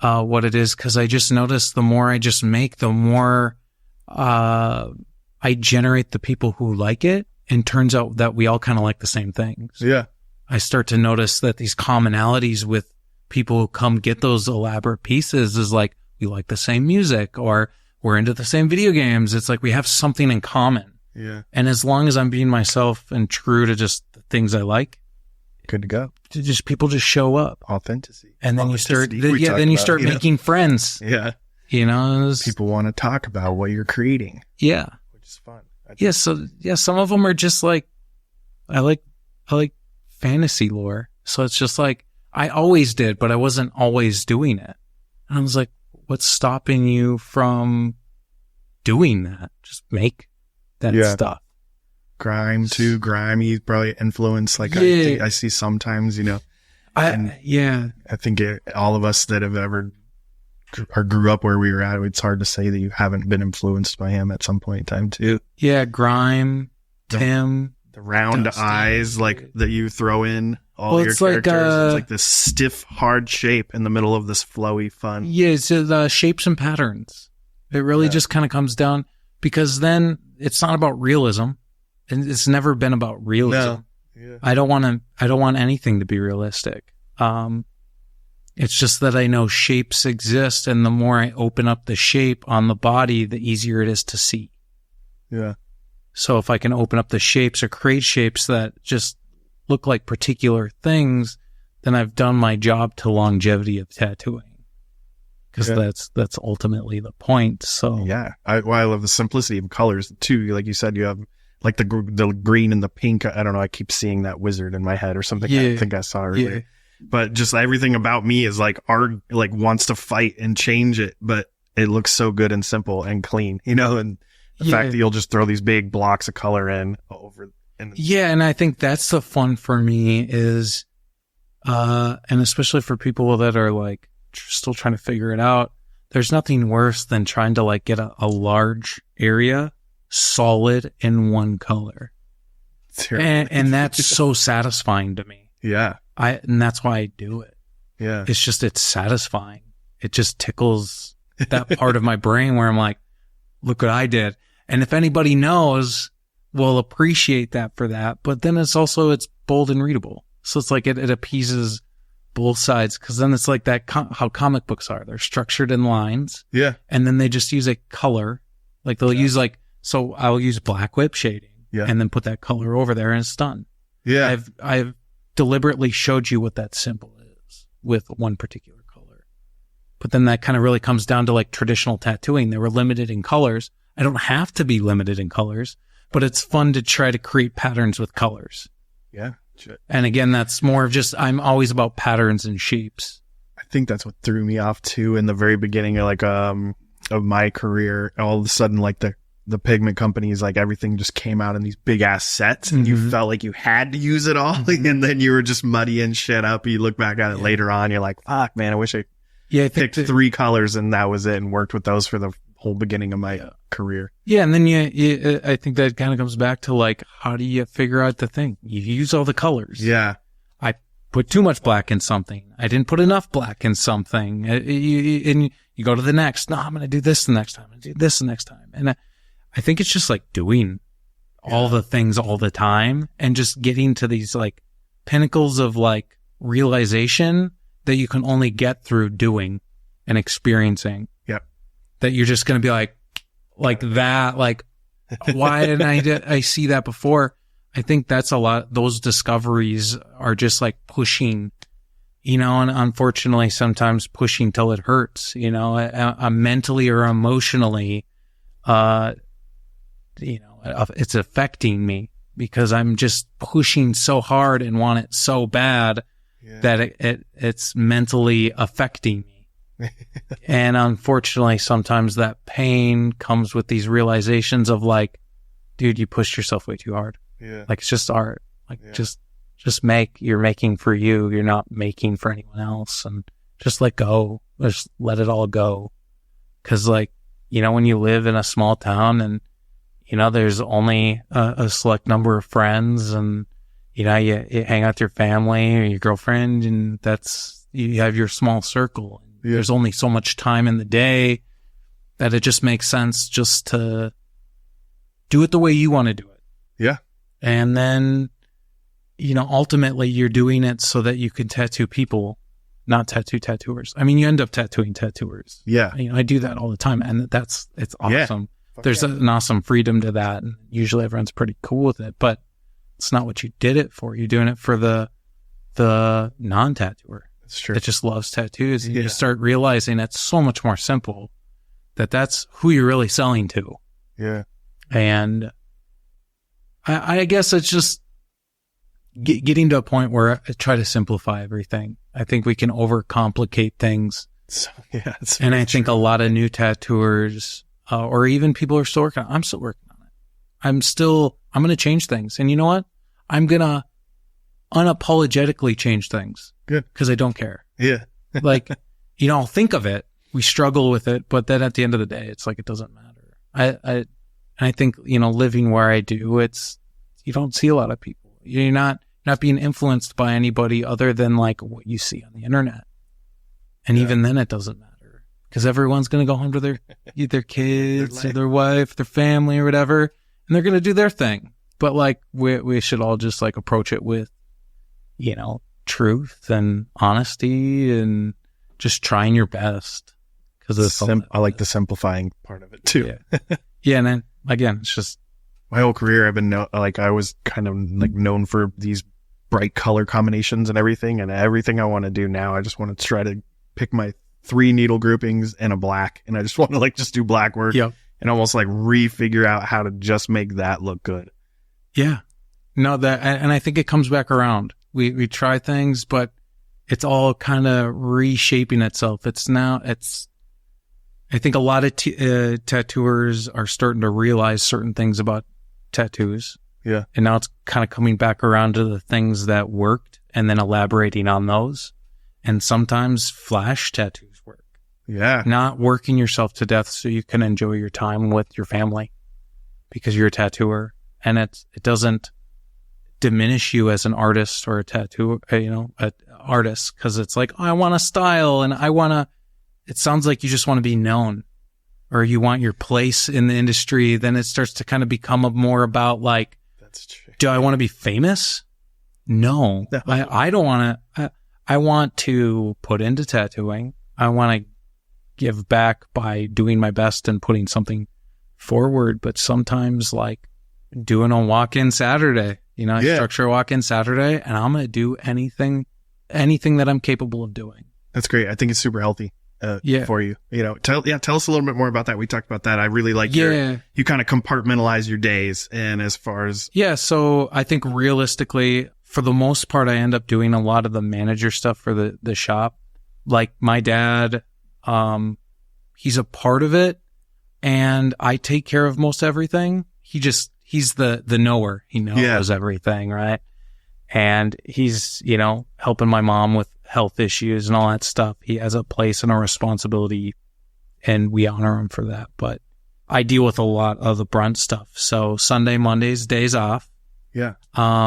what it is, because I just notice the more I just make, the more I generate the people who like it, and turns out that we all kind of like the same things. Yeah. I start to notice that these commonalities with people who come get those elaborate pieces is like, we like the same music, or we're into the same video games. It's like we have something in common. Yeah. And as long as I'm being myself and true to just the things I like, good to go. People just show up. Authenticity. And then you start making friends. Yeah. You know, people want to talk about what you're creating. Yeah. Which is fun. Some of them are just like, I like fantasy lore. So it's just like, I always did, but I wasn't always doing it. And I was like, what's stopping you from doing that? Just make that stuff. Grimy probably influence. Like I see sometimes, you know. I think all of us that have ever or grew up where we were at, it's hard to say that you haven't been influenced by him at some point in time too. Yeah, Grime, Tim, the round Dusty, eyes like that you throw in all your characters. It's like this stiff, hard shape in the middle of this flowy fun. Yeah, it's the shapes and patterns. It really just kind of comes down, because then it's not about realism, and it's never been about realism. No. Yeah. I don't want anything to be realistic. It's just that I know shapes exist, and the more I open up the shape on the body, the easier it is to see. Yeah. So if I can open up the shapes or create shapes that just look like particular things, then I've done my job to longevity of tattooing. Because that's ultimately the point. So I love the simplicity of colors too. Like you said, you have like the green and the pink. I don't know. I keep seeing that wizard in my head or something. Yeah. I think I saw earlier. Yeah. But just everything about me is like art, like wants to fight and change it, but it looks so good and simple and clean, you know. And the fact that you'll just throw these big blocks of color in over. And I think that's the fun for me is, and especially for people that are like still trying to figure it out, there's nothing worse than trying to like get a large area solid in one color. And that's so satisfying to me. Yeah. And that's why I do it. Yeah. It's satisfying. It just tickles that part of my brain where I'm like, look what I did. And if anybody knows, we'll appreciate that for that. But then it's bold and readable. So it's like it appeases both sides. Cause then it's like that, how comic books are. They're structured in lines. Yeah. And then they just use a color. Like they'll use so I'll use black whip shading. Yeah. And then put that color over there and it's done. Yeah. I've deliberately showed you what that symbol is with one particular color. But then that kind of really comes down to like traditional tattooing. They were limited in colors. I don't have to be limited in colors, but it's fun to try to create patterns with colors. Yeah. And again, that's more of just, I'm always about patterns and shapes. I think that's what threw me off too in the very beginning of my career. All of a sudden, like the pigment companies, like everything just came out in these big ass sets, and you felt like you had to use it all, and then you were just muddying shit up. You look back at it later on, you're like, fuck, man, I wish I picked 3 colors and that was it, and worked with those for the whole beginning of my career. Yeah, and then I think that kind of comes back to like, how do you figure out the thing? You use all the colors. Yeah. I put too much black in something. I didn't put enough black in something. And you go to the next. No, I'm going to do this the next time. I'm going to do this the next time. And I think it's just like doing all the things all the time and just getting to these like pinnacles of like realization that you can only get through doing and experiencing. Yep. That you're just going to be like that, like, why didn't I see that before? I think that's a lot. Those discoveries are just like pushing, you know, and unfortunately sometimes pushing till it hurts, you know, mentally or emotionally, you know, it's affecting me because I'm just pushing so hard and want it so bad that it's mentally affecting me. And unfortunately, sometimes that pain comes with these realizations of like, dude, you pushed yourself way too hard. Yeah. Like, it's just art. Like, just you're making for you. You're not making for anyone else. And just let go. Just let it all go. 'Cause like, you know, when you live in a small town and, you know, there's only a select number of friends and, you know, you hang out with your family or your girlfriend and you have your small circle. Yeah. There's only so much time in the day that it just makes sense just to do it the way you want to do it. Yeah. And then, you know, ultimately you're doing it so that you can tattoo people, not tattoo tattooers. I mean, you end up tattooing tattooers. Yeah. You know, I do that all the time and it's awesome. Yeah. There's an awesome freedom to that. And usually everyone's pretty cool with it, but it's not what you did it for. You're doing it for the non-tattooer. That's true. That just loves tattoos. And you start realizing it's so much more simple that's who you're really selling to. Yeah. And I guess it's just getting to a point where I try to simplify everything. I think we can overcomplicate things. And I think a lot of new tattooers, or even people who are still working on it, I'm still working on it. I'm going to change things. And you know what? I'm going to unapologetically change things. Good. Because I don't care. Yeah. Like, you know, I'll think of it. We struggle with it, but then at the end of the day, it's like, it doesn't matter. I think, you know, living where I do, you don't see a lot of people. You're not being influenced by anybody other than like what you see on the internet. And even then it doesn't matter because everyone's going to go home to their kids or their wife, their family or whatever, and they're going to do their thing. But like, we should all just like approach it with, you know, truth and honesty and just trying your best. Cause I like the simplifying part of it too. Yeah. And then again, it's just my whole career. I've been I was kind of like known for these bright color combinations and everything. And everything I want to do now, I just want to try to pick my 3 needle groupings and a black. And I just want to like just do black work and almost like refigure out how to just make that look good. Yeah. No, and I think it comes back around. We try things, but it's all kind of reshaping itself. I think a lot of tattooers are starting to realize certain things about tattoos. Yeah. And now it's kind of coming back around to the things that worked and then elaborating on those. And sometimes flash tattoos work. Yeah. Not working yourself to death so you can enjoy your time with your family because you're a tattooer. And it doesn't diminish you as an artist or a tattoo, you know, an artist. Cause it's like, oh, I want a style and it sounds like you just want to be known or you want your place in the industry. Then it starts to kind of become more about like, that's true. Do I want to be famous? No. I don't want to. I want to put into tattooing. I want to give back by doing my best and putting something forward. But sometimes like doing a walk-in Saturday, you know, I structure a walk-in Saturday and I'm going to do anything that I'm capable of doing. That's great. I think it's super healthy. For you, you know, tell us a little bit more about that. We talked about that. I really like you kind of compartmentalize your days. And as far as, so I think realistically, for the most part, I end up doing a lot of the manager stuff for the shop. like my dad, he's a part of it, and I take care of most everything. He's the knower. He knows everything, right? And he's, helping my mom with health issues and all that stuff. He has a place and a responsibility, and we honor him for that. But I deal with a lot of the brunt stuff. So Sunday, Mondays, days off. Yeah.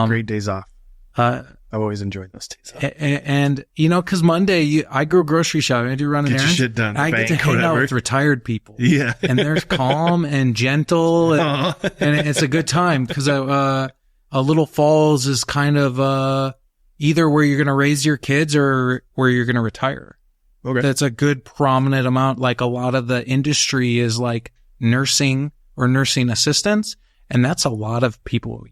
Great days off. I've always enjoyed those days off. And cause Monday, I go grocery shopping. I do run errands. Get your shit done. I get to hang out with retired people. Yeah. And they're calm and gentle. And it's a good time because, Little Falls is kind of, either where you're going to raise your kids or where you're going to retire. Okay. That's a good prominent amount. Like a lot of the industry is like nursing or nursing assistants. And that's a lot of people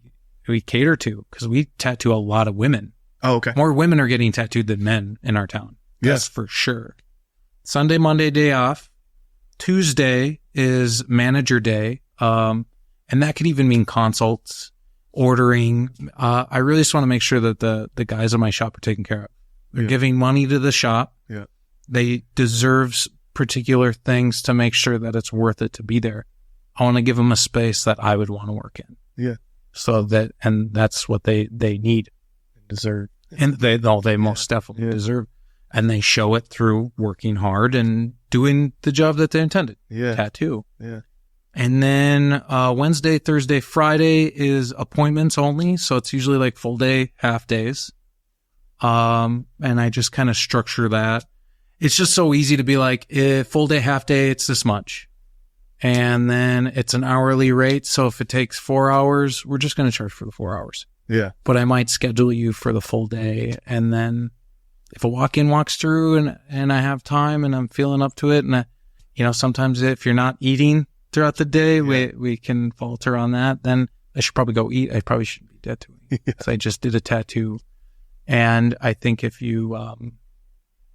we cater to because we tattoo a lot of women. Oh, okay. More women are getting tattooed than men in our town. That's for sure. Sunday, Monday, day off. Tuesday is manager day. And that could even mean consults, ordering. I really just want to make sure that the guys in my shop are taken care of. They're giving money to the shop. Yeah. They deserve particular things to make sure that it's worth it to be there. I want to give them a space that I would want to work in. Yeah. And that's what they need, deserve. And they most definitely deserve. And they show it through working hard and doing the job that they intended. Yeah. Tattoo. Yeah. And then, Wednesday, Thursday, Friday is appointments only. So it's usually like full day, half days. And I just kind of structure that. It's just so easy to be like, full day, half day, it's this much. And then it's an hourly rate. So if it takes 4 hours, we're just going to charge for the 4 hours. Yeah. But I might schedule you for the full day. And then if a walk-in walks through and I have time and I'm feeling up to it, and sometimes if you're not eating throughout the day, we can falter on that. Then I should probably go eat. I probably shouldn't be tattooing because I just did a tattoo. And I think if you,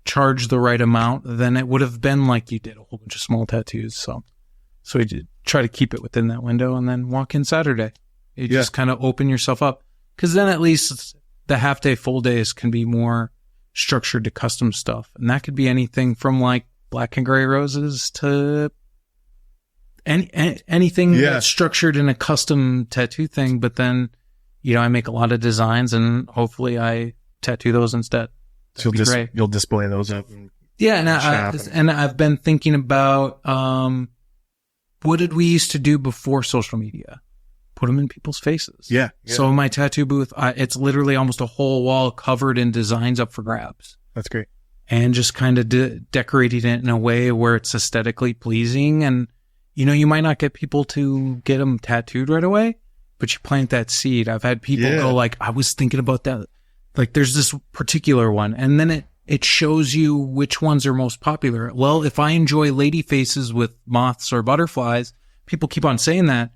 charge the right amount, then it would have been like you did a whole bunch of small tattoos. So we did try to keep it within that window and then walk in Saturday. You just kind of open yourself up. Cause then at least the half day, full days can be more structured to custom stuff. And that could be anything from like black and gray roses to anything that's structured in a custom tattoo thing. But then, I make a lot of designs and hopefully I tattoo those instead. So you'll display those up. And I've been thinking about, what did we used to do before social media? Put them in people's faces. Yeah. So in my tattoo booth, it's literally almost a whole wall covered in designs up for grabs. That's great. And just kind of decorating it in a way where it's aesthetically pleasing. And, you might not get people to get them tattooed right away, but you plant that seed. I've had people go like, I was thinking about that. Like there's this particular one. And then it shows you which ones are most popular. Well, if I enjoy lady faces with moths or butterflies, people keep on saying that.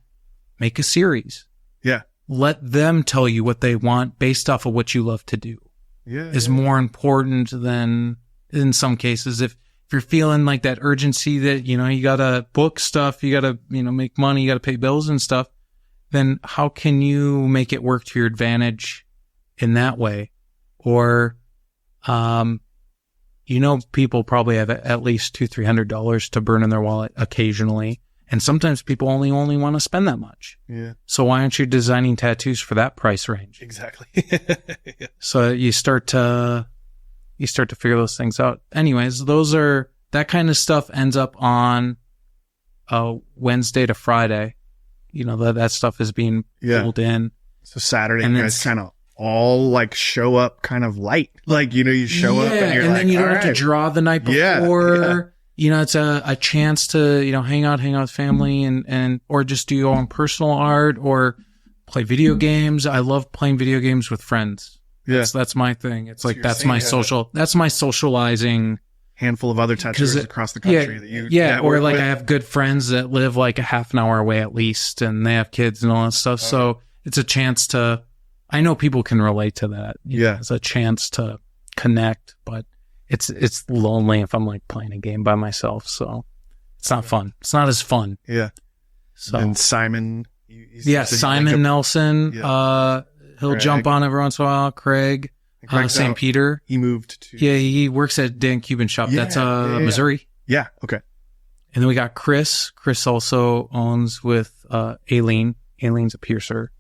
Make a series. Yeah. Let them tell you what they want based off of what you love to do. Is more important than in some cases. If you're feeling like that urgency that, you gotta book stuff, you gotta, make money, you gotta pay bills and stuff, then how can you make it work to your advantage in that way? Or, people probably have at least $200-$300 to burn in their wallet occasionally. And sometimes people only want to spend that much. Yeah. So why aren't you designing tattoos for that price range? Exactly. So you start to figure those things out. Anyways, that kind of stuff ends up on, Wednesday to Friday. That stuff is being pulled in. So Saturday, and you guys kind of all like show up kind of light. Like, you show up and you're and like, then you don't have to draw the night before. Yeah. It's a chance to, hang out with family and, or just do your own personal art or play video games. I love playing video games with friends. Yeah. That's my thing. It's like, that's my socializing. Handful of other tattooers across the country that you or like with. I have good friends that live like a half an hour away at least, and they have kids and all that stuff. Okay. So it's a chance to, I know people can relate to that. It's a chance to connect, but it's lonely if I'm like playing a game by myself. So it's not fun. It's not as fun. Yeah. So and Simon. Simon Nelson. Yeah. He'll Craig. Jump on every once in a while. Craig. St. Peter. He moved to. Yeah, he works at Dan Cuban shop. Yeah, That's Missouri. Yeah. Okay. And then we got Chris. Chris also owns with Aileen. Aileen's a piercer.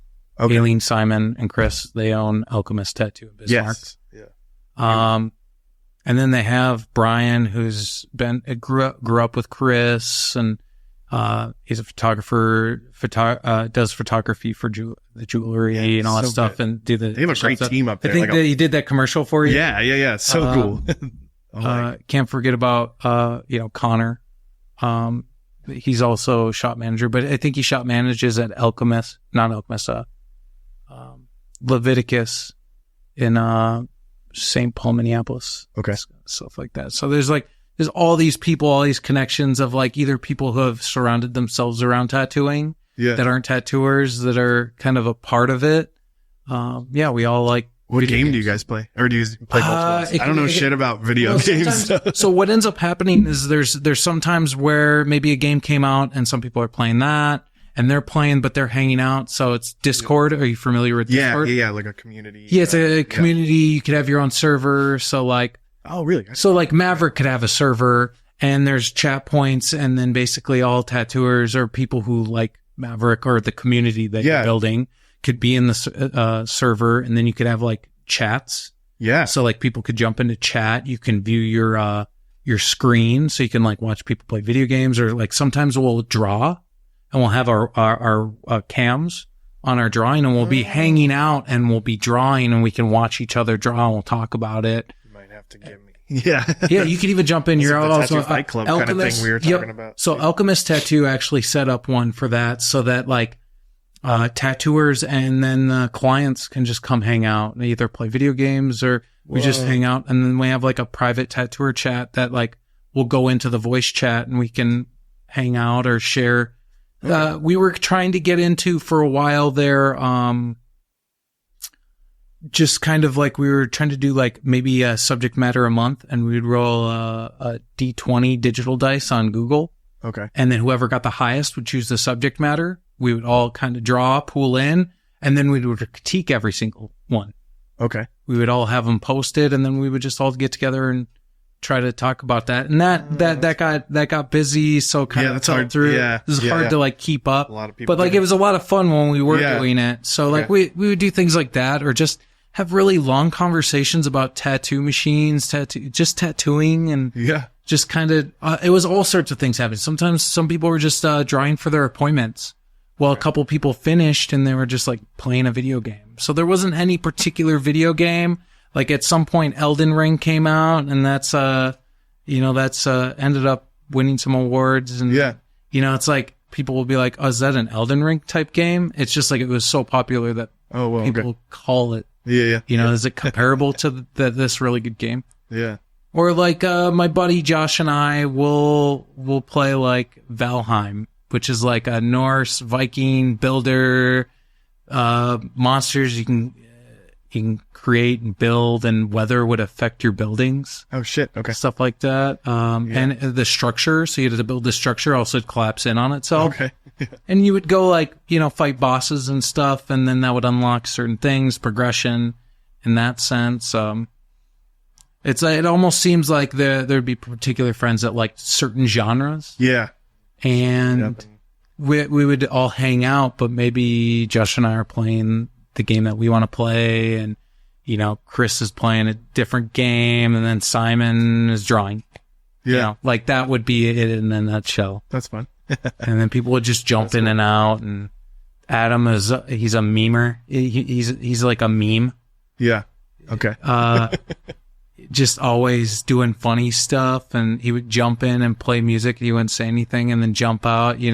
Okay. Aileen, Simon, and Chris, they own Alchemist Tattoo in Bismarck. Yes. Yeah. And then they have Brian, who's grew up with Chris, and he's a photographer, does photography for the jewelry and all that stuff, and they have a great team up there. I think that he did that commercial for you. Yeah. So cool. Can't forget about Connor. He's also shop manager, but I think he shop manages at Leviticus in St. Paul, Minneapolis. Okay. Stuff like that. So there's all these people, all these connections of like either people who have surrounded themselves around tattooing that aren't tattooers that are kind of a part of it. We all like. What game do you guys play? Or do you play multiple? I don't know shit about video games. So what ends up happening is there's sometimes where maybe a game came out and some people are playing that and they're playing, but they're hanging out. So it's Discord. Are you familiar with Discord? Yeah, like a community. Yeah, it's a community. You could have your own server. So like, oh, really? So like Maverick could have a server and there's chat points, and then basically all tattooers or people who like Maverick or the community that you're building could be in the server, and then you could have like chats. Yeah. So like people could jump into chat. You can view your screen, so you can like watch people play video games, or like sometimes we'll draw and we'll have our cams on our drawing, and we'll be hanging out and we'll be drawing, and we can watch each other draw and we'll talk about it. You might have to give me. Yeah. Yeah. You could even jump in. You're also Fight Club kind of thing we were talking about. So Alchemist Tattoo actually set up one for that, so that like tattooers and then the clients can just come hang out and either play video games or we just hang out. And then we have like a private tattooer chat that like we'll go into the voice chat and we can hang out or share. Okay. We were trying to get into for a while there, just kind of like we were trying to do like maybe a subject matter a month, and we'd roll a D20 digital dice on Google. Okay. And then whoever got the highest would choose the subject matter. We would all kind of draw, pool in, and then we would critique every single one. Okay. We would all have them posted, and then we would just all get together and try to talk about that. And that got busy, so kind of fell through. Yeah. It was hard to like keep up. A lot of people. But like it was a lot of fun when we were doing it. So like we would do things like that, or just have really long conversations about tattoo machines, just tattooing, and just kind of it was all sorts of things happening. Sometimes some people were just drawing for their appointments. Well, a couple people finished and they were just like playing a video game. So there wasn't any particular video game. Like at some point Elden Ring came out, and that's ended up winning some awards. And it's like people will be like, "Oh, is that an Elden Ring type game?" It's just like it was so popular that people call it. Is it comparable to this really good game? Yeah. Or like my buddy Josh and I will play like Valheim, which is like a Norse Viking builder, monsters you can create and build, and weather would affect your buildings. Oh shit. Okay. Stuff like that. And the structure. So you had to build the structure, also it'd collapse in on itself. Okay. And you would go like, fight bosses and stuff, and then that would unlock certain things, progression in that sense. It almost seems like there'd be particular friends that like certain genres. Yeah. And we would all hang out, but maybe Josh and I are playing the game that we want to play, and Chris is playing a different game, and then Simon is drawing. Like that would be it in a nutshell. That's fun. And then people would just jump in and out, and Adam he's a memer. He's like a meme. Yeah. Okay. Just always doing funny stuff, and he would jump in and play music. He wouldn't say anything, and then jump out. You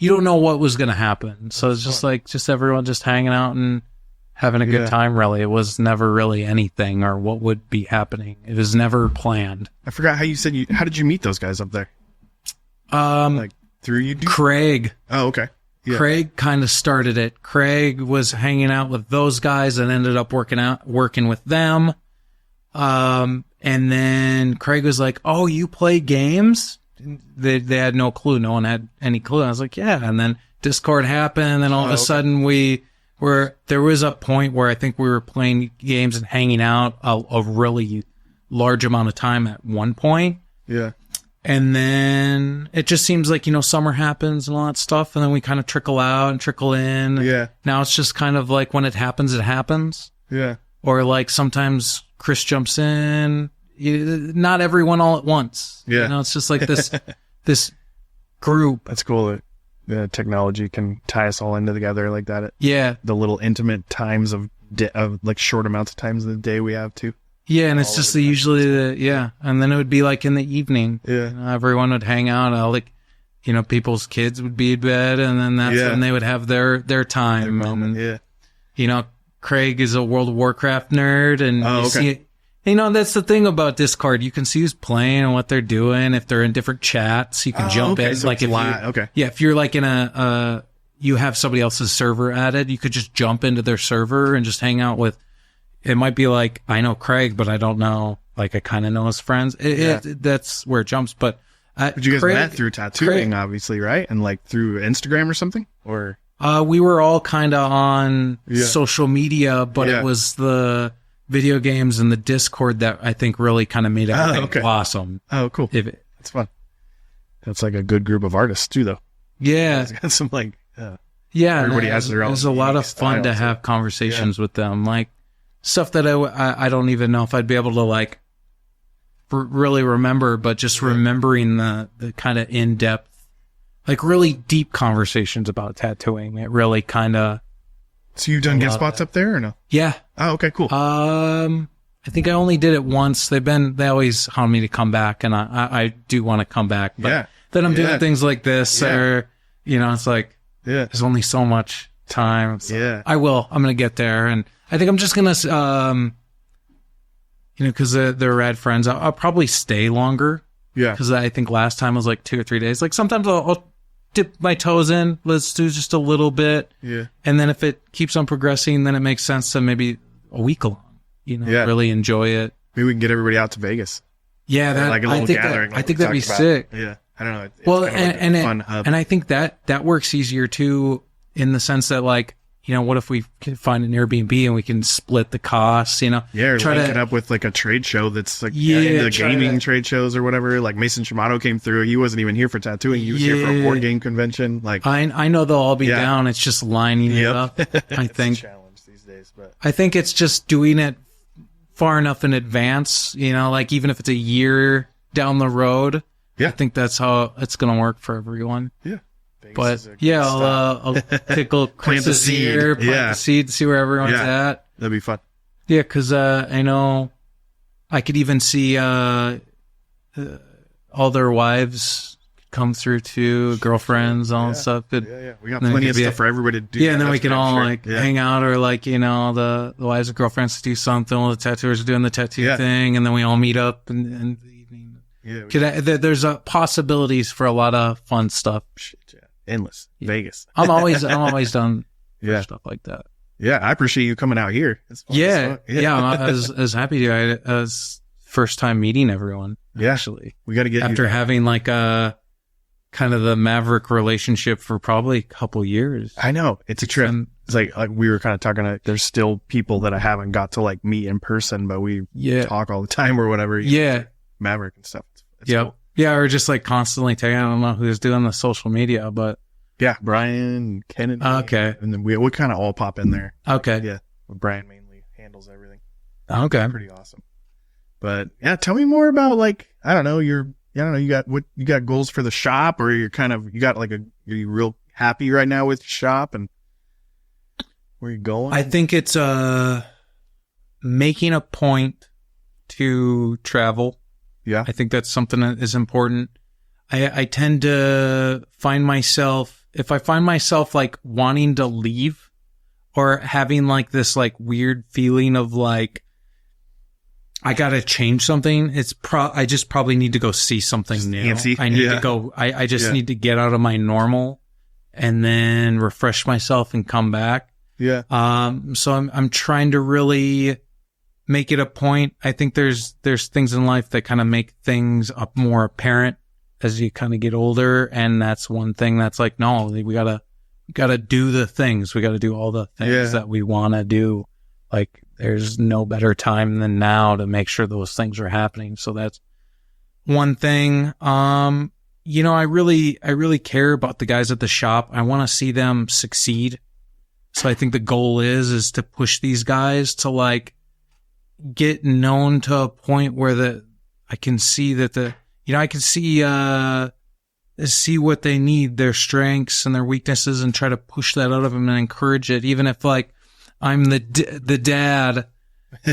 don't know what was going to happen. So it's just like, everyone just hanging out and having a good time, really. It was never really anything or what would be happening. It was never planned. I forgot how you said how did you meet those guys up there? Like through you? Craig. Oh, okay. Yeah. Craig kind of started it. Craig was hanging out with those guys and ended up working with them. And then Craig was like, "Oh, you play games?" They had no clue. No one had any clue. I was like, "Yeah." And then Discord happened, and then all of a sudden we where there was a point where I think we were playing games and hanging out a really large amount of time at one point. Yeah. And then it just seems like, summer happens and all that stuff. And then we kind of trickle out and trickle in. Yeah. Now it's just kind of like when it happens, it happens. Yeah. Or like sometimes Chris jumps in. Not everyone all at once. Yeah. It's just like this group. That's cool that the technology can tie us all into together like that. Yeah. The little intimate times of like short amounts of times in the day we have too. Yeah, and it's just and then it would be like in the evening. Yeah. Everyone would hang out. People's kids would be in bed, and then that's when they would have their time. Their moment, Craig is a World of Warcraft nerd, and see, that's the thing about Discord. You can see who's playing and what they're doing. If they're in different chats, you can jump in. So like if you're like in you have somebody else's server added, you could just jump into their server and just hang out with. It might be like, I know Craig, but I don't know, like I kind of know his friends. That's where it jumps. But you guys met through tattooing, obviously, right? And like through Instagram or something? Or we were all kind of on social media, but it was the video games and the Discord that I think really kind of made everything blossom. Oh, cool. That's fun. That's like a good group of artists too, though. Yeah. It's got some like, everybody has their own. It was a lot of fun to have conversations with them. Like, stuff that I don't even know if I'd be able to like really remember, but just remembering the kind of in-depth, like really deep conversations about tattooing. It really kind of. So you've done guest spots up there or no? Yeah. Oh, okay, cool. I think I only did it once. They always hound me to come back, and I do want to come back. But then I'm doing things like this, or it's like there's only so much time. So I'm going to get there, and I think I'm just going to, because they're rad friends. I'll probably stay longer. Yeah. Because I think last time was like 2 or 3 days. Like sometimes I'll dip my toes in. Let's do just a little bit. Yeah. And then if it keeps on progressing, then it makes sense to maybe a week long, really enjoy it. Maybe we can get everybody out to Vegas. Yeah. Like a little gathering. I think that'd be sick. Yeah. I don't know. It's kind of fun hub. And I think that works easier too, in the sense that like, what if we can find an Airbnb and we can split the costs, Yeah, or link it up with like a trade show that's like the gaming trade shows or whatever. Like Mason Shimano came through. He wasn't even here for tattooing. He was here for a board game convention. Like I know they'll all be down. It's just lining it up. I think a challenge these days, but I think it's just doing it far enough in advance, like even if it's a year down the road. Yeah. I think that's how it's going to work for everyone. Yeah. But I'll tickle Chris's ear, plant the seed, see where everyone's at. That'd be fun. Yeah, because I know I could even see all their wives come through too, girlfriends, all that stuff. We got plenty of stuff for everybody to do. Yeah, and then we can all hang out, or like the wives and girlfriends do something while the tattooers are doing the tattoo thing, and then we all meet up in the evening. Yeah, there's possibilities for a lot of fun stuff. Shit, endless. Vegas. I'm always done for stuff like that. Yeah, I appreciate you coming out here. I'm as happy to. As first time meeting everyone. Yeah, actually, we got to get after having like a kind of the Maverick relationship for probably a couple years. I know it's a trip. It's like we were kind of talking. There's still people that I haven't got to like meet in person, but we talk all the time or whatever. Maverick and stuff. It's cool. Yeah, or just like constantly tagging. I don't know who's doing the social media, but Brian, Kennedy. Okay, and then we kind of all pop in there. Okay, yeah, Brian mainly handles everything. Okay, pretty awesome. But tell me more about like you got goals for the shop, or are you real happy right now with your shop and where you going? I think it's making a point to travel. Yeah. I think that's something that is important. I tend to find myself, if I find myself like wanting to leave or having like this like weird feeling of like, I got to change something. I just probably need to go see something new. I need to go, I just need to get out of my normal and then refresh myself and come back. Yeah. So I'm trying to really make it a point. I think there's things in life that kind of make things up more apparent as you kind of get older. And that's one thing that's like, no, we got to got to do the things. We got to do all the things that we want to do. Like, there's no better time than now to make sure those things are happening. So that's one thing. You know, I really care about the guys at the shop. I want to see them succeed. So I think the goal is to push these guys to like get known to a point where I can see that I can see what they need, their strengths and their weaknesses, and try to push that out of them and encourage it. Even if like I'm the dad,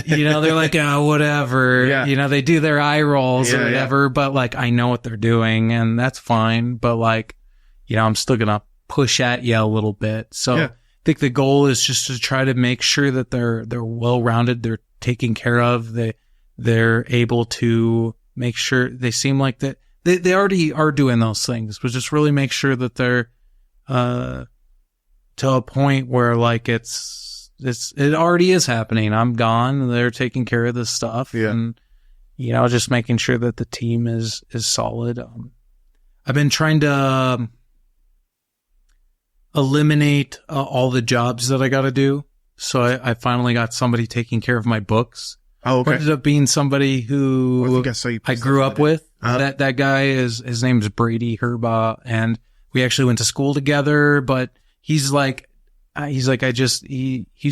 you know, they're like, oh, whatever, you know, they do their eye rolls or whatever, but like, I know what they're doing and that's fine. But like, you know, I'm still going to push at you a little bit. So I think the goal is just to try to make sure that they're well-rounded, they're taken care of, they're able to make sure they seem like that. They already are doing those things, but just really make sure that they're, to a point where like it already is happening. I'm gone. They're taking care of this stuff. Yeah. And, you know, just making sure that the team is solid. I've been trying to eliminate all the jobs that I got to do. So I finally got somebody taking care of my books. Oh, okay. Ended up being somebody who I grew up with. That guy his name's Brady Herba, and we actually went to school together, but he used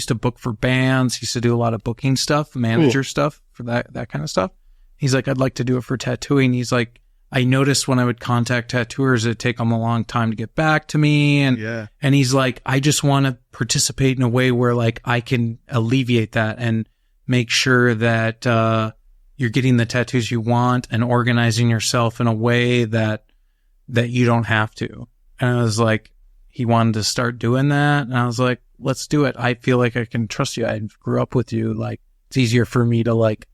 to book for bands. He used to do a lot of booking stuff, manager stuff for that kind of stuff. He's like, I'd like to do it for tattooing. He's like, I noticed when I would contact tattooers, it'd take them a long time to get back to me. And he's like, I just want to participate in a way where like I can alleviate that and make sure that, you're getting the tattoos you want and organizing yourself in a way that you don't have to. And I was like, he wanted to start doing that. And I was like, let's do it. I feel like I can trust you. I grew up with you. Like, it's easier for me to like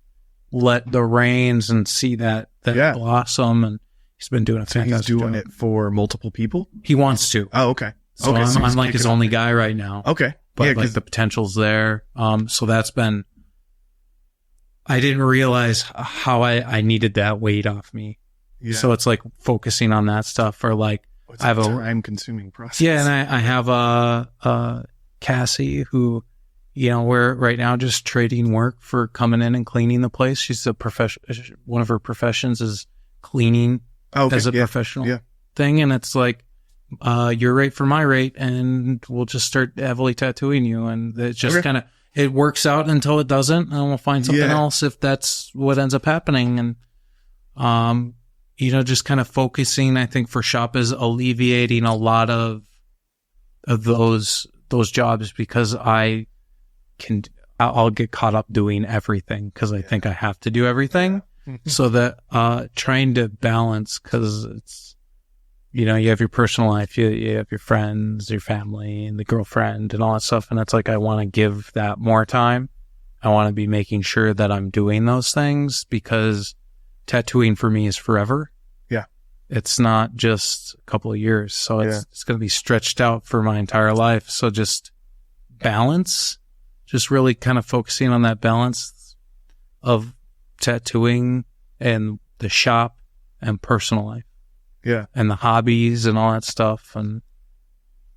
let the reins and see that blossom. And he's been doing a fantastic job. He's doing it for multiple people? He wants to. Oh, okay. So okay, I'm like his only guy right now. Okay. But like the potential's there. So that's been, I didn't realize how I needed that weight off me. Yeah. So it's like focusing on that stuff, or like I have a time-consuming process. Yeah, and I have Cassie, who, you know, we're right now just trading work for coming in and cleaning the place. She's a one of her professions is cleaning as a professional thing, and it's like your rate for my rate, and we'll just start heavily tattooing you, and it's just kind of. It works out until it doesn't, and we'll find something else if that's what ends up happening. And, you know, just kind of focusing, I think, for shop is alleviating a lot of those jobs, because I'll get caught up doing everything because I think I have to do everything. So that, trying to balance, because it's, you know, you have your personal life, you have your friends, your family, and the girlfriend and all that stuff. And it's like, I want to give that more time. I want to be making sure that I'm doing those things, because tattooing for me is forever. Yeah. It's not just a couple of years. So it's going to be stretched out for my entire life. So just balance, just really kind of focusing on that balance of tattooing and the shop and personal life. Yeah. And the hobbies and all that stuff, and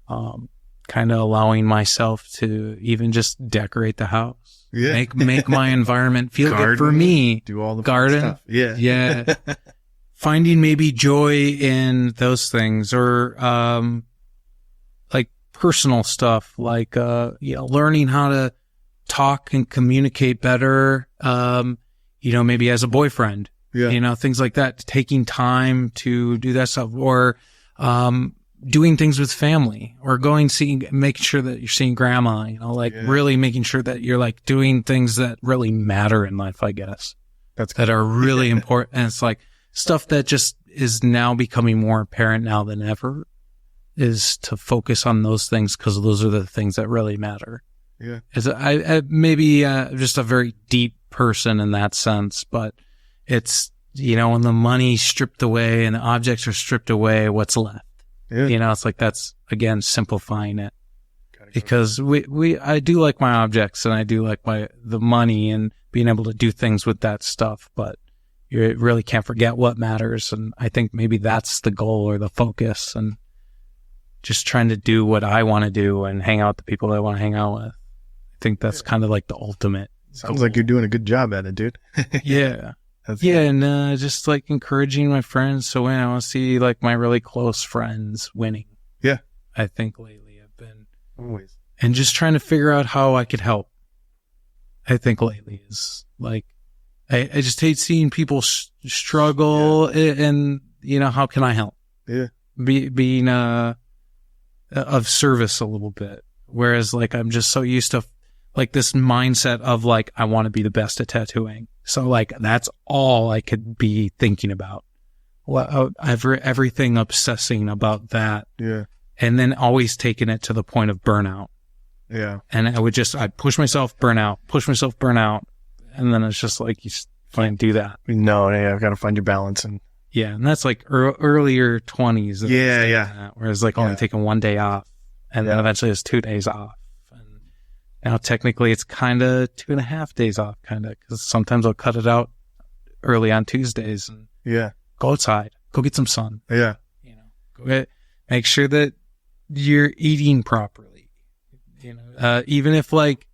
kind of allowing myself to even just decorate the house. Yeah. Make my environment feel good for me. Do all the garden stuff. Yeah. Yeah. Finding maybe joy in those things, or like personal stuff, like you know, learning how to talk and communicate better, you know, maybe as a boyfriend. Yeah. You know, things like that, taking time to do that stuff, or, doing things with family, or making sure that you're seeing grandma, you know, like really making sure that you're like doing things that really matter in life, I guess. That are really important. And it's like stuff that just is now becoming more apparent now than ever, is to focus on those things, because those are the things that really matter. Yeah. I maybe, just a very deep person in that sense, but it's, you know, when the money's stripped away and the objects are stripped away, what's left? Yeah. You know, it's like, that's again, simplifying it, because I do like my objects, and I do like the money and being able to do things with that stuff, but you really can't forget what matters. And I think maybe that's the goal or the focus, and just trying to do what I want to do and hang out with the people that I want to hang out with. I think that's kind of like the ultimate. Sounds like you're doing a good job at it, dude. Yeah. That's Yeah. good. And just like encouraging my friends to win. I want to see like my really close friends winning. Yeah. I think lately I've been. Always. And just trying to figure out how I could help. I think lately is like, I just hate seeing people struggle and, you know, how can I help? Yeah. Being, of service a little bit. Whereas like, I'm just so used to like this mindset of like, I want to be the best at tattooing. So like, that's all I could be thinking about. Well, everything obsessing about that. Yeah. And then always taking it to the point of burnout. Yeah. And I'd push myself, burn out. And then it's just like, you just can't do that. No, yeah, I've got to find your balance. And Yeah. And that's like earlier 20s. that I was Yeah, doing yeah. that, where it's like only taking 1 day off. And then eventually it's 2 days off. And now technically it's kind of 2.5 days off, kind of, because sometimes I'll cut it out early on Tuesdays and yeah. go outside, go get some sun, Yeah. you know, make sure that you're eating properly, you know, even if like,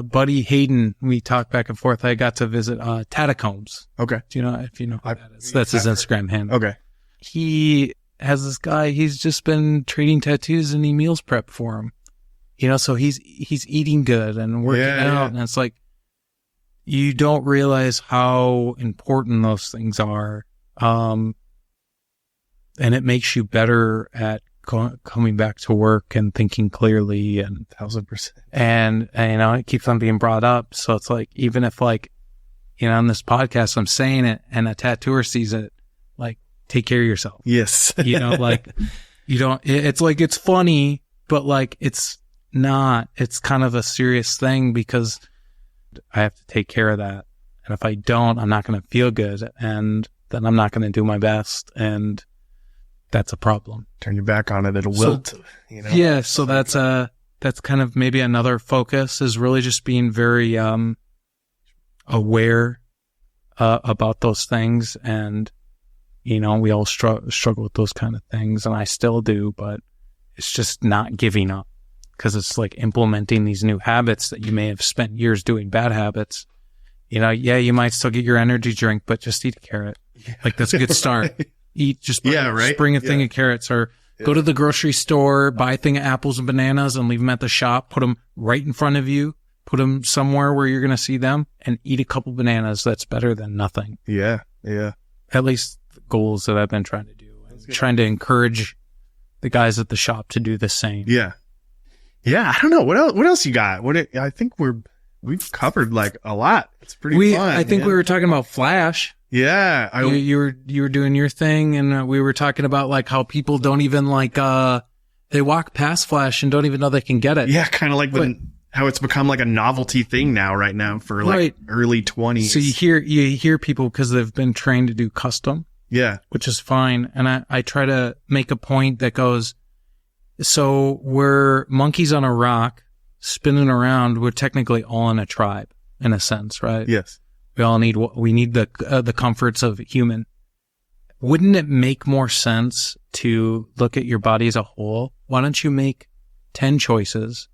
buddy Hayden, we talked back and forth. I got to visit, Catacombs. Okay. Do you know, if you know who that is? That's his Instagram handle. Okay. He has this guy, he's just been trading tattoos and he meals prep for him, you know, so he's eating good and working out. And it's like, you don't realize how important those things are. And it makes you better at coming back to work and thinking clearly and 1,000%. and, you know, it keeps on being brought up. So it's like, even if like, you know, on this podcast, I'm saying it and a tattooer sees it, like, take care of yourself. Yes. You know, like, you don't, it's like, it's funny, but like, it's not, it's kind of a serious thing because I have to take care of that. And if I don't, I'm not going to feel good. And then I'm not going to do my best. And that's a problem. Turn your back on it, it'll wilt. You know? Yeah. So that's kind of maybe another focus is really just being very, aware, about those things. And, you know, we all struggle with those kind of things and I still do, but it's just not giving up because it's like implementing these new habits that you may have spent years doing bad habits. You know, yeah, you might still get your energy drink, but just eat a carrot. Like that's a good start. Just bring a thing of carrots or go to the grocery store, buy a thing of apples and bananas and leave them at the shop, put them right in front of you, put them somewhere where you're going to see them and eat a couple bananas. That's better than nothing. Yeah. Yeah. At least the goals that I've been trying to do and trying to encourage the guys at the shop to do the same. Yeah. Yeah. I don't know. What else you got? I think we've covered like a lot. It's pretty fun. I think we were talking about Flash. Yeah. You were doing your thing and we were talking about like how people don't even like, they walk past Flash and don't even know they can get it. Yeah. Kind of like how it's become like a novelty thing right now for like early 20s. So you hear people because they've been trained to do custom. Yeah. Which is fine. And I try to make a point that goes, so we're monkeys on a rock spinning around. We're technically all in a tribe in a sense, right? Yes. We need the comforts of human. Wouldn't it make more sense to look at your body as a whole? Why don't you make 10 choices?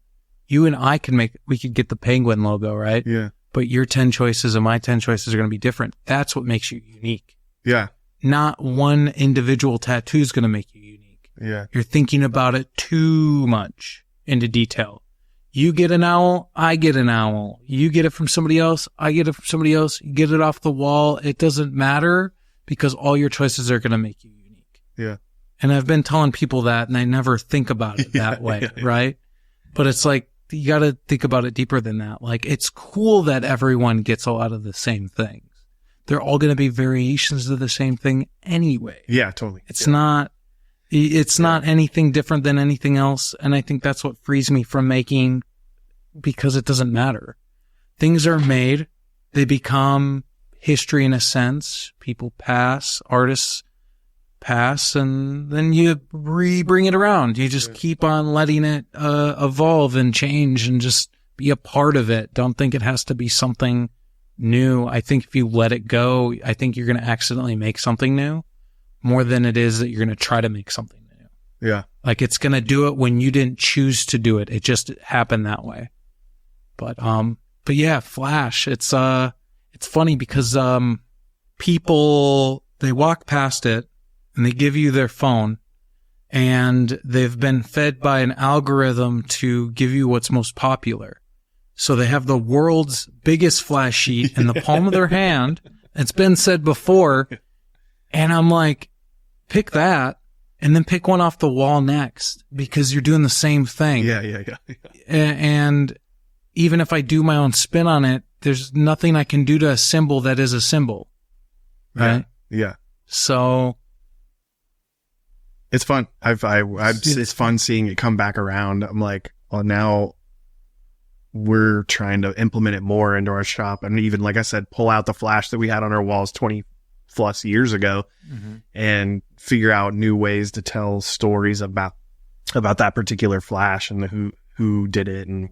You and I we could get the penguin logo, right? Yeah. But your 10 choices and my 10 choices are going to be different. That's what makes you unique. Yeah. Not one individual tattoo is going to make you unique. Yeah. You're thinking about it too much into detail. You get an owl, I get an owl. You get it from somebody else, I get it from somebody else. You get it off the wall. It doesn't matter because all your choices are going to make you unique. Yeah. And I've been telling people that and I never think about it that way, right? But it's like, you got to think about it deeper than that. Like, it's cool that everyone gets a lot of the same things. They're all going to be variations of the same thing anyway. Yeah, totally. It's not anything different than anything else. And I think that's what frees me from making, because it doesn't matter. Things are made. They become history in a sense. People pass, artists pass, and then you bring it around. You just keep on letting it evolve and change and just be a part of it. Don't think it has to be something new. I think if you let it go, I think you're going to accidentally make something new more than it is that you're going to try to make something new. Yeah. Like it's going to do it when you didn't choose to do it. It just happened that way. But yeah, Flash, it's funny because, people, they walk past it and they give you their phone and they've been fed by an algorithm to give you what's most popular. So they have the world's biggest flash sheet in the palm of their hand. It's been said before. And I'm like, pick that and then pick one off the wall next because you're doing the same thing. Yeah. And even if I do my own spin on it, there's nothing I can do to a symbol that is a symbol. Right? Yeah. So it's fun. It's fun seeing it come back around. I'm like, well, now we're trying to implement it more into our shop. And even, like I said, pull out the flash that we had on our walls 20 plus years ago and figure out new ways to tell stories about that particular flash and who did it and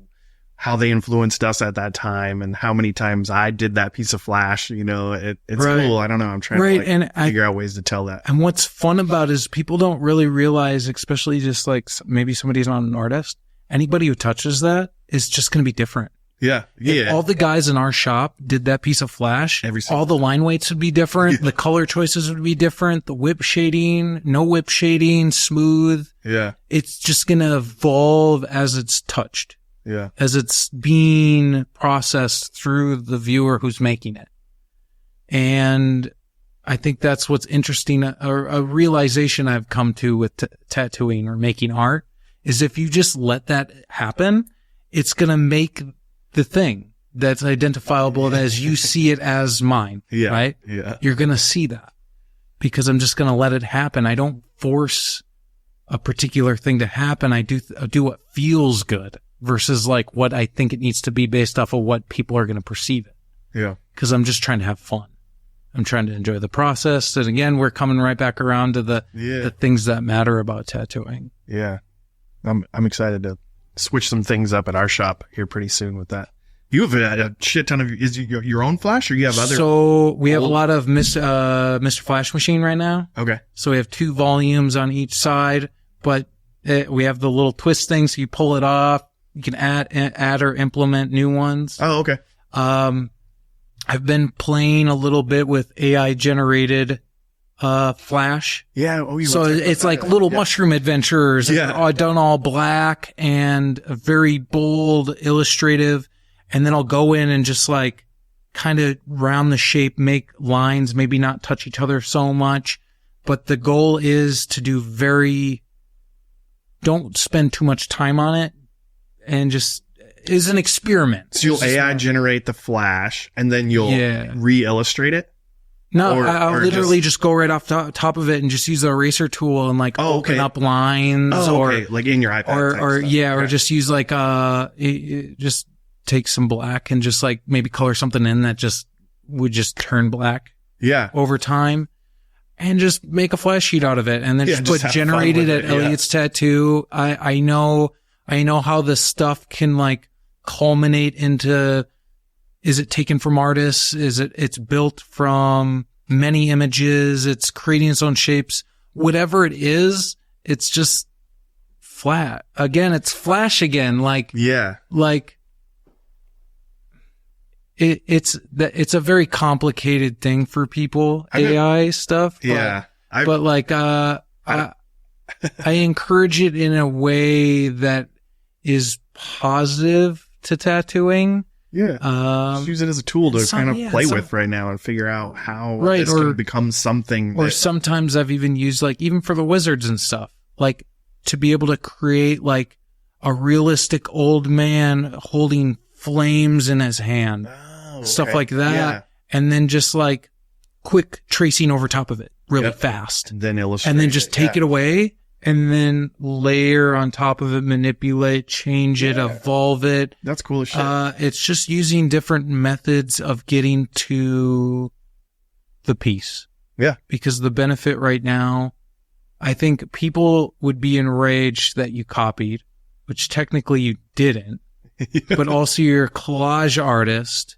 how they influenced us at that time and how many times I did that piece of flash. You know, it's cool. I don't know. I'm trying to figure out ways to tell that. And what's fun about it is people don't really realize, especially just like maybe somebody's not an artist, anybody who touches that is just going to be different. Yeah. If all the guys in our shop did that piece of flash, all the line weights would be different. The color choices would be different. The whip shading, no whip shading, smooth. Yeah. It's just going to evolve as it's touched. Yeah. As it's being processed through the viewer who's making it. And I think that's what's interesting. A realization I've come to with tattooing or making art is if you just let that happen, it's going to make the thing that's identifiable as you see it as mine. Yeah. Right? Yeah. You're going to see that because I'm just going to let it happen. I don't force a particular thing to happen. I do what feels good. Versus like what I think it needs to be based off of what people are going to perceive it. Yeah. Cause I'm just trying to have fun. I'm trying to enjoy the process. And again, we're coming right back around to the things that matter about tattooing. Yeah. I'm excited to switch some things up at our shop here pretty soon with that. You have a shit ton of, is your own flash or you have other? So we have a lot of Mr. Flash Machine right now. Okay. So we have 2 volumes on each side, but we have the little twist thing. So you pull it off. You can add or implement new ones. Oh, okay. I've been playing a little bit with AI generated, flash. Yeah. Oh, so it's like little mushroom adventures. Yeah. Done all black and very bold, illustrative. And then I'll go in and just like kind of round the shape, make lines, maybe not touch each other so much. But the goal is to do don't spend too much time on it. And just is an experiment. So you'll AI generate the flash and then you'll re-illustrate it? No, I'll literally just go right off top of it and just use the eraser tool and like open up lines or like in your iPad or just use like, just take some black and just like maybe color something in that would just turn black. Yeah. Over time and just make a flash sheet out of it and then just put generated at Elliott's Tattoo. I know how this stuff can like culminate into, is it taken from artists? It's built from many images. It's creating its own shapes. Whatever it is, it's just flat. Again, it's flash again. It's a very complicated thing for people, AI stuff. Yeah. I encourage it in a way that is positive to tattooing. Yeah. Just use it as a tool to kind of play with right now and figure out how this can become something. Or sometimes I've even used like, even for the wizards and stuff, like to be able to create like a realistic old man holding flames in his hand, stuff like that. Yeah. And then just like quick tracing over top of it really fast. And then illustrate. And then just take it away. And then layer on top of it, manipulate, change it, evolve it. That's cool as shit. It's just using different methods of getting to the piece. Yeah. Because the benefit right now, I think people would be enraged that you copied, which technically you didn't, but also you're a collage artist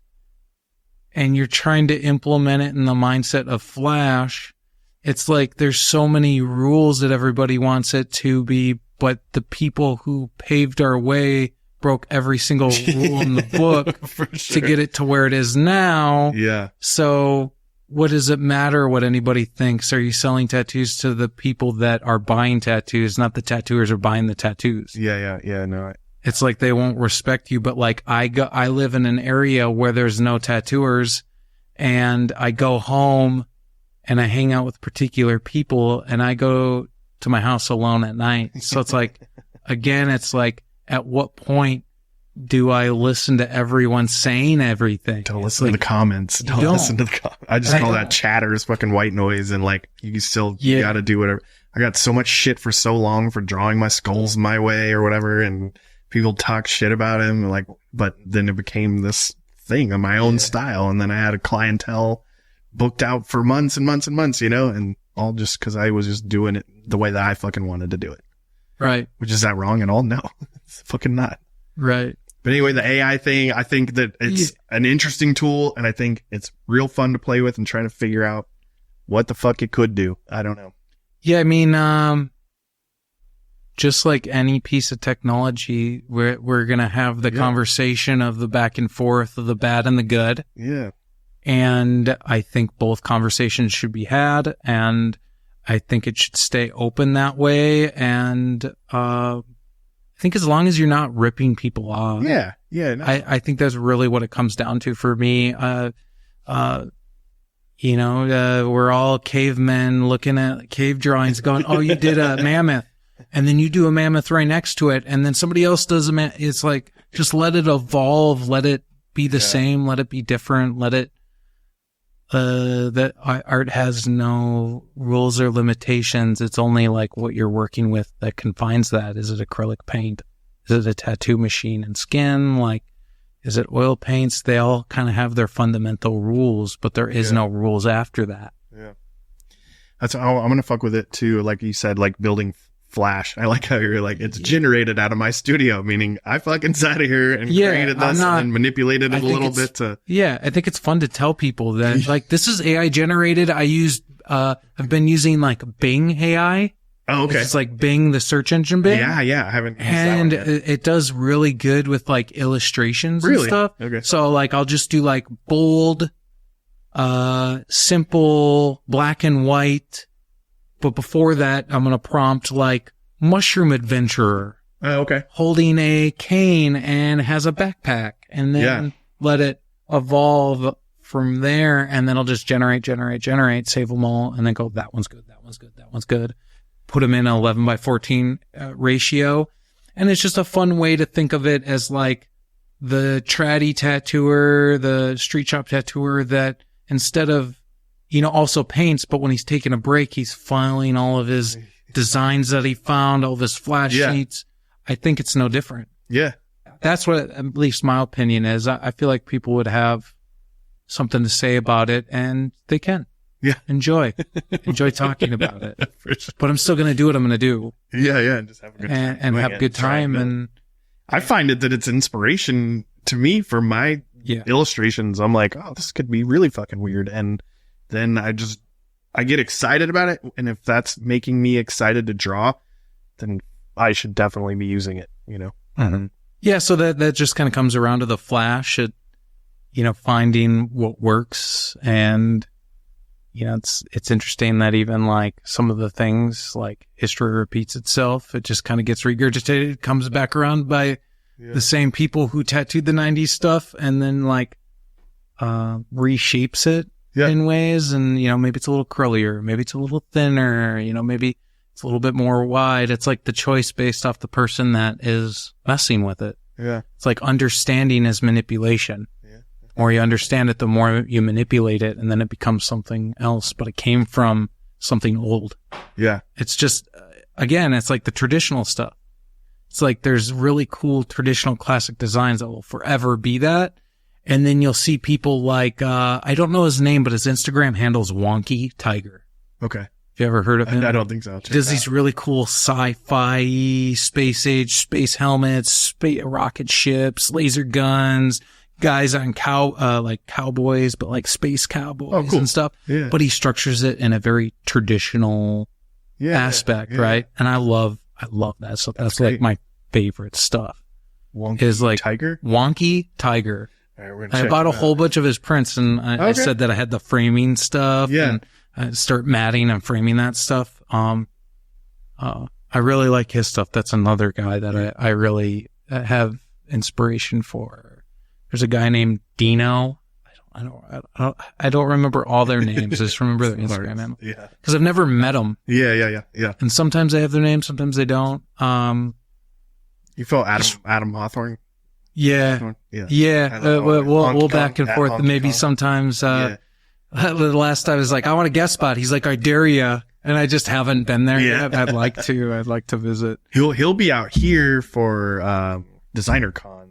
and you're trying to implement it in the mindset of Flash. it's like there's so many rules that everybody wants it to be, but the people who paved our way broke every single rule in the book to get it to where it is now. Yeah. So what does it matter what anybody thinks? Are you selling tattoos to the people that are buying tattoos, not the tattooers are buying the tattoos? Yeah. No, it's like they won't respect you, but like I live in an area where there's no tattooers, and I go home and I hang out with particular people, and I go to my house alone at night. So it's like, again, it's like, at what point do I listen to everyone saying everything? Don't listen to the comments. Don't listen to the comments. I just call that chatter, is fucking white noise, and like, you still gotta do whatever. I got so much shit for so long for drawing my skulls my way or whatever, and people talk shit about him, like, but then it became this thing of my own style, and then I had a clientele booked out for months and months and months, you know, and all just because I was just doing it the way that I fucking wanted to do it. Right. Which, is that wrong at all? No, it's fucking not. Right. But anyway, the AI thing, I think that it's an interesting tool, and I think it's real fun to play with and try to figure out what the fuck it could do. I don't know. Yeah, I mean, just like any piece of technology, we're going to have the conversation of the back and forth of the bad and the good. Yeah. And I think both conversations should be had, and I think it should stay open that way. And I think as long as you're not ripping people off. Yeah. Yeah. No. I think that's really what it comes down to for me. You know, we're all cavemen looking at cave drawings going, oh, you did a mammoth. And then you do a mammoth right next to it. And then somebody else does a mammoth. It's like, just let it evolve. Let it be the same. Let it be different. Let it, that art has no rules or limitations. It's only like what you're working with that confines that. Is it acrylic paint? Is it a tattoo machine and skin? Like, is it oil paints? They all kind of have their fundamental rules, but there is no rules after that. Yeah. That's how I'm going to fuck with it too. Like you said, like building Flash. I like how you're like, it's generated out of my studio, meaning I fucking sat here and created this and manipulated it a little bit to. Yeah. I think it's fun to tell people that like, this is AI generated. I've been using like Bing AI. Oh, okay. It's like Bing, the search engine Bing. Yeah. I haven't used and that one yet. It does really good with like illustrations and stuff. Okay. So like, I'll just do like bold, simple, black and white. But before that, I'm going to prompt like mushroom adventurer. Oh, okay. Holding a cane and has a backpack, and then let it evolve from there. And then I'll just generate, save them all, and then go, that one's good. That one's good. That one's good. Put them in an 11:14 ratio. And it's just a fun way to think of it as like the traddy tattooer, the street shop tattooer that instead of, you know, also paints, but when he's taking a break, he's filing all of his designs that he found, all of his flash sheets. I think it's no different. Yeah. That's what, at least my opinion is. I feel like people would have something to say about it, and they can. Yeah. Enjoy talking about it. Sure. But I'm still going to do what I'm going to do. Yeah. And just have a good time. And have a good time. And I find it that it's inspiration to me for my illustrations. I'm like, oh, this could be really fucking weird. And then I get excited about it. And if that's making me excited to draw, then I should definitely be using it, you know? Mm-hmm. Yeah. So that just kind of comes around to the Flash, you know, finding what works. And, you know, it's interesting that even like some of the things like history repeats itself. It just kind of gets regurgitated, comes back around by the same people who tattooed the 90s stuff, and then like, reshapes it. In ways, and you know, maybe it's a little curlier, maybe it's a little thinner, you know, maybe it's a little bit more wide. It's like the choice based off the person that is messing with it. Yeah. It's like understanding is manipulation. Yeah. The more you understand it, the more you manipulate it, and then it becomes something else, but it came from something old. Yeah. It's just, again, it's like the traditional stuff. It's like there's really cool traditional classic designs that will forever be that. And then you'll see people like, I don't know his name, but his Instagram handle's Wonky Tiger. Okay. Have you ever heard of him? I don't think so. He does these really cool sci-fi, space age, space helmets, rocket ships, laser guns, guys on like cowboys, but like space cowboys cool. and stuff. Yeah. But he structures it in a very traditional aspect, right? And I love that. So that's like my favorite stuff. Wonky is like Tiger? Wonky Tiger. All right, we're I gonna check bought a it out. whole bunch of his prints, and I said that I had the framing stuff. Yeah. And I start matting and framing that stuff. I really like his stuff. That's another guy that I really have inspiration for. There's a guy named Dino. I don't remember all their names. I just remember their Instagram handle. Yeah. Because I've never met them. Yeah. And sometimes they have their names, sometimes they don't. You feel Adam Hawthorne? Yeah. Hawthorne? Yeah. Yeah. We'll back and forth. Maybe sometimes, the last time I was like, I want a guest spot. He's like, I dare ya. And I just haven't been there yet. I'd like to visit. He'll be out here for, Designer Con.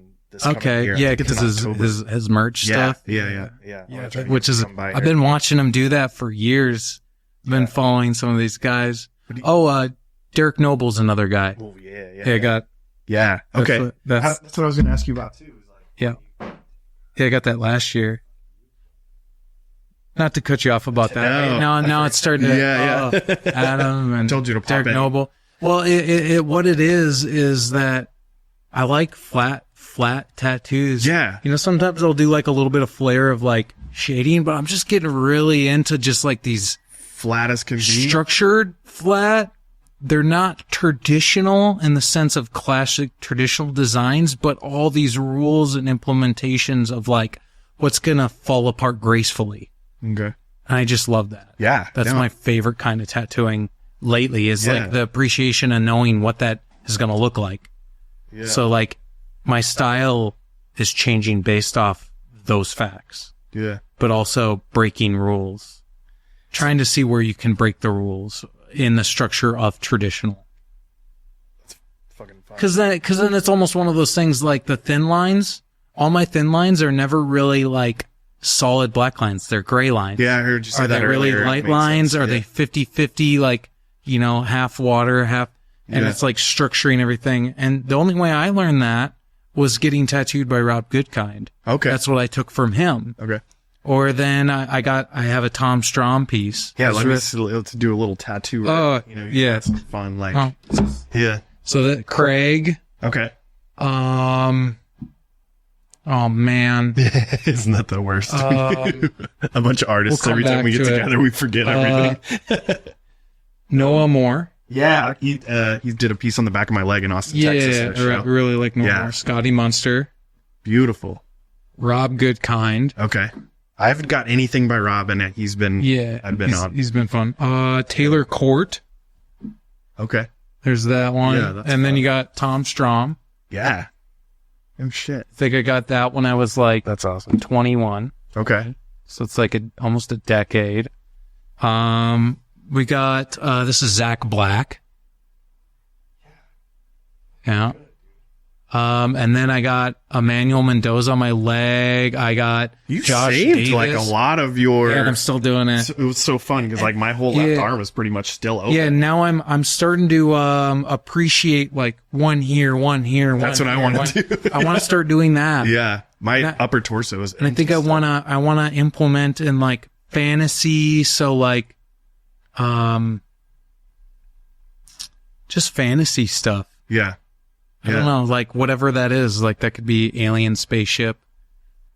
Okay. Yeah. Because his merch stuff. Yeah. Which is, I've been watching him do that for years. I've been following some of these guys. Derek Noble's another guy. Oh, Yeah. Okay. That's what I was going to ask you about too. Yeah, I got that last year. Not to cut you off about that. Now it's starting to, Adam and told you to pop Derek in. Noble. Well, what it is that I like flat tattoos. Yeah. You know, sometimes I'll do like a little bit of flair of like shading, but I'm just getting really into just like these Flat as can be. structured flat. They're not traditional in the sense of classic traditional designs, but all these rules and implementations of like what's going to fall apart gracefully. Okay. And I just love that. Yeah. That's my favorite kind of tattooing lately is like the appreciation of knowing what that is going to look like. Yeah. So like my style is changing based off those facts, Yeah. but also breaking rules, trying to see where you can break the rules in the structure of traditional. Fucking fun. Cause then it's almost one of those things like the thin lines. All my thin lines are never really like solid black lines. They're gray lines. Yeah, I heard you say Are that they really earlier. It light makes lines? sense. Are they 50-50, like, you know, half water, half, and Yeah. it's like structuring everything. And the only way I learned that was getting tattooed by Rob Goodkind. Okay. That's what I took from him. Okay. Or then I have a Tom Strom piece. Yeah, It's let's do a little tattoo. Oh, you know, yeah. that's fun. Like, Oh. yeah. So that Craig, Okay. oh man. Isn't that the worst? A bunch of artists. we'll come Every time we back get to it. together, we forget everything. Noah Moore. Yeah, he did a piece on the back of my leg in Austin, Texas. at a I show. really like Noah Yeah. Moore. Scotty Munster, Beautiful. Rob Goodkind. Okay. I haven't got anything by Rob, and he's been. Yeah, I've been on. He's been fun. Taylor Court. Okay. There's that one. Yeah, that's and then fun. you got Tom Strom. Yeah. Oh shit. I think I got that when I was like That's awesome. 21. Okay. So it's like almost a decade. We got, this is Zach Black. Yeah. And then I got Emmanuel Mendoza on my leg. I got You Josh saved Davis. like a lot of your. Yeah, I'm still doing it. It was so fun because like my whole left arm was pretty much still open. Yeah, now I'm starting to appreciate like one here. That's what I want to do. I want to start doing that. Yeah, my That- upper torso is. And I think I wanna implement in like fantasy, so like just fantasy stuff. Yeah. I don't know, like whatever that is, like that could be alien spaceship.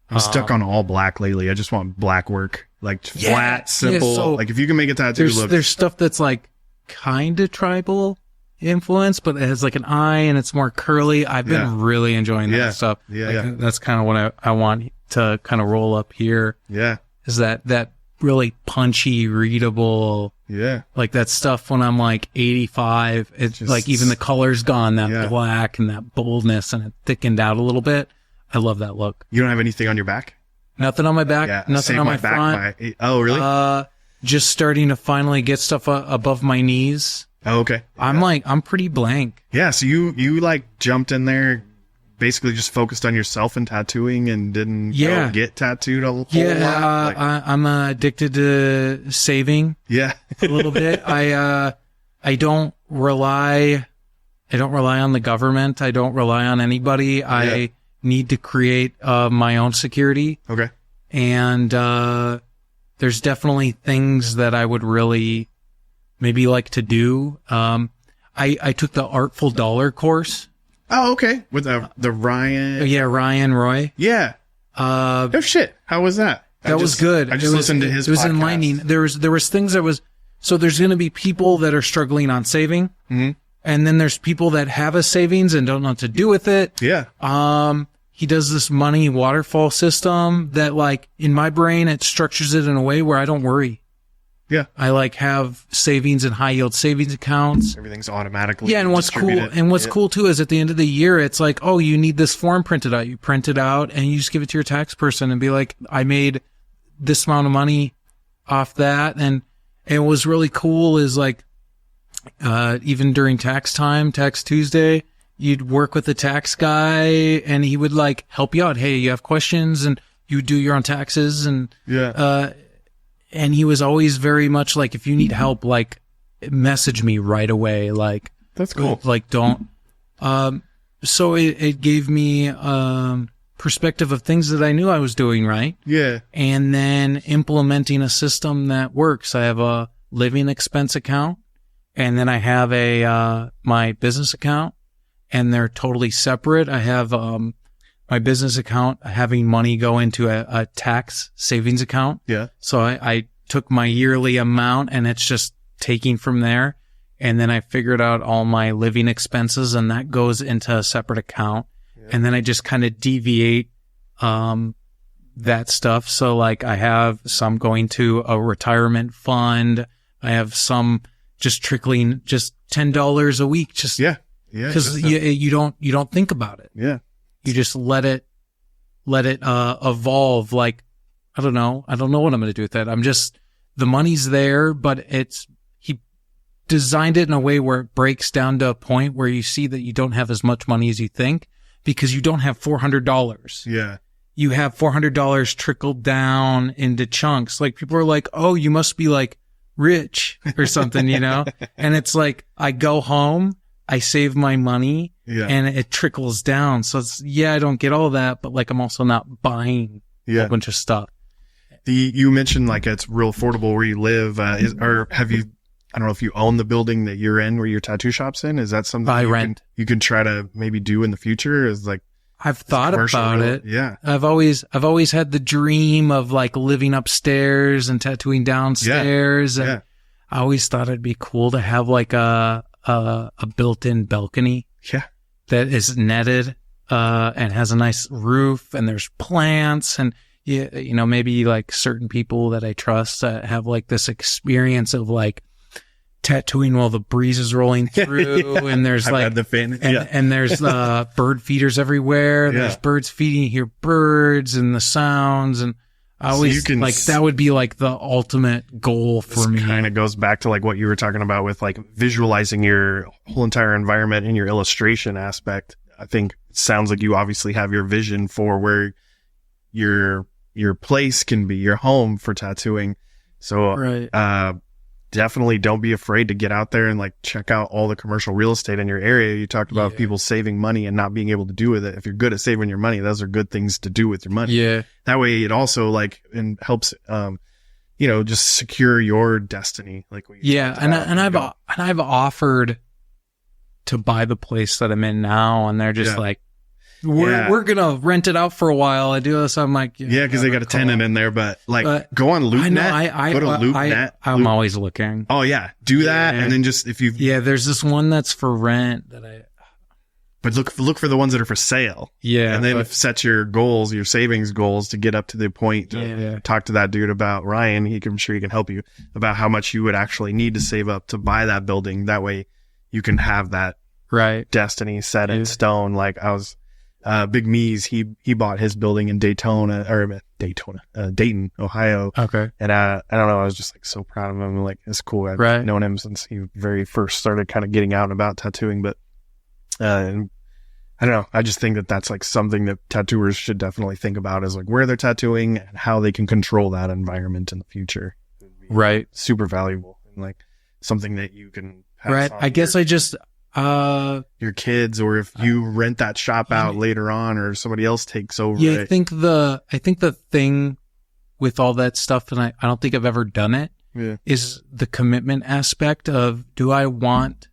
I'm stuck on all black lately. I just want black work, like flat, simple. so like if you can make a tattoo look. There's stuff that's like kind of tribal influence, but it has like an eye and it's more curly. I've been really enjoying that Yeah. stuff. Yeah, Like, yeah. That's kind of what I want to kind of roll up here. Yeah. Is that really punchy, readable, Yeah. like that stuff when I'm like 85, it's Just- like even the color's gone, that Yeah. black and that boldness, and it thickened out a little bit. I love that look. You don't have anything on your back? Nothing on my back, Yeah. nothing Save on my back front. by- oh, really? Just starting to finally get stuff above my knees. Oh, okay. I'm pretty blank. Yeah. So you like jumped in there, basically just focused on yourself and tattooing and didn't go get tattooed a whole lot? Like, I'm addicted to saving yeah. a little bit. I don't rely on the government. I don't rely on anybody. need to create my own security. Okay. And there's definitely things that I would really maybe like to do. I took the Artful Dollar course. Oh, okay. With the Ryan. Yeah, Ryan Roy. Yeah. Oh shit! How was that? That was good. I just listened to his. It was podcast. enlightening. There was things that was. So there's going to be people that are struggling on saving, and then there's people that have a savings and don't know what to do with it. Yeah. He does this money waterfall system that, like, in my brain, it structures it in a way where I don't worry. Yeah. I like have savings and high yield savings accounts. Everything's automatically. Yeah, and what's cool too is at the end of the year, it's like, oh, you need this form printed out. You print it out and you just give it to your tax person and be like, I made this amount of money off that. And what's really cool is, like, even during tax time, Tax Tuesday, you'd work with the tax guy and he would, like, help you out. Hey, you have questions, and you do your own taxes. And, and he was always very much like, if you need help, like, message me right away. Like, that's cool. Like, don't, so it gave me, perspective of things that I knew I was doing right. Yeah. And then implementing a system that works. I have a living expense account, and then I have my business account, and they're totally separate. I have, my business account having money go into a tax savings account. Yeah. So I took my yearly amount and it's just taking from there. And then I figured out all my living expenses, and that goes into a separate account. Yeah. And then I just kind of deviate, that stuff. So, like, I have some going to a retirement fund. I have some just trickling, just $10 a week. Just, yeah. Yeah. Cause you don't think about it. Yeah. You just let it evolve. Like, I don't know what I'm going to do with that. The money's there, but he designed it in a way where it breaks down to a point where you see that you don't have as much money as you think, because you don't have $400. Yeah. You have $400 trickled down into chunks. Like, people are like, oh, you must be, like, rich or something, you know? And it's like, I go home, I save my money, and it trickles down. So I don't get all that, but, like, I'm also not buying a bunch of stuff. You mentioned, like, it's real affordable where you live. Or have you, I don't know if you own the building that you're in, where your tattoo shop's in. Is that something I rent? You can try to maybe do in the future? Is, like, I've thought about it. Yeah. I've always had the dream of, like, living upstairs and tattooing downstairs. Yeah. And I always thought it'd be cool to have, like, a built-in balcony. Yeah. That is netted, and has a nice roof, and there's plants, and you know, maybe, like, certain people that I trust have, like, this experience of, like, tattooing while the breeze is rolling through, and there's like the fan. And there's bird feeders everywhere. There's birds feeding. You hear birds and the sounds, and I always like that would be like the ultimate goal for me. Kind of goes back to, like, what you were talking about with, like, visualizing your whole entire environment in your illustration aspect. I think it sounds like you obviously have your vision for where your place can be, your home for tattooing. So definitely don't be afraid to get out there and, like, check out all the commercial real estate in your area. You talked about people saving money and not being able to do with it. If you're good at saving your money, those are good things to do with your money. Yeah. That way it also, like, and helps, you know, just secure your destiny. Like, I've offered to buy the place that I'm in now, and they're just like, we're gonna rent it out for a while. I do this. I'm like, because they got a tenant in there, but, like, go on LoopNet. Go to LoopNet. I'm always looking. Oh yeah, do that, and then just if you there's this one that's for rent that But look for the ones that are for sale. Yeah, and then set your goals, your savings goals, to get up to the point to talk to that dude about Ryan. I'm sure he can help you about how much you would actually need to save up to buy that building. That way, you can have that destiny set in stone. Like, I was. Big Me's, he bought his building in Dayton, Ohio. Okay. And, I don't know, I was just, like, so proud of him. Like, it's cool. I've known him since he very first started kind of getting out and about tattooing. But, and I don't know. I just think that that's, like, something that tattooers should definitely think about, is, like, where they're tattooing and how they can control that environment in the future. Right. Super valuable, and, like, something that you can pass on. I guess Your kids, or if you rent that shop out later on, or somebody else takes over. Yeah, it. I think the thing with all that stuff, and I don't think I've ever done it, is the commitment aspect of, do I want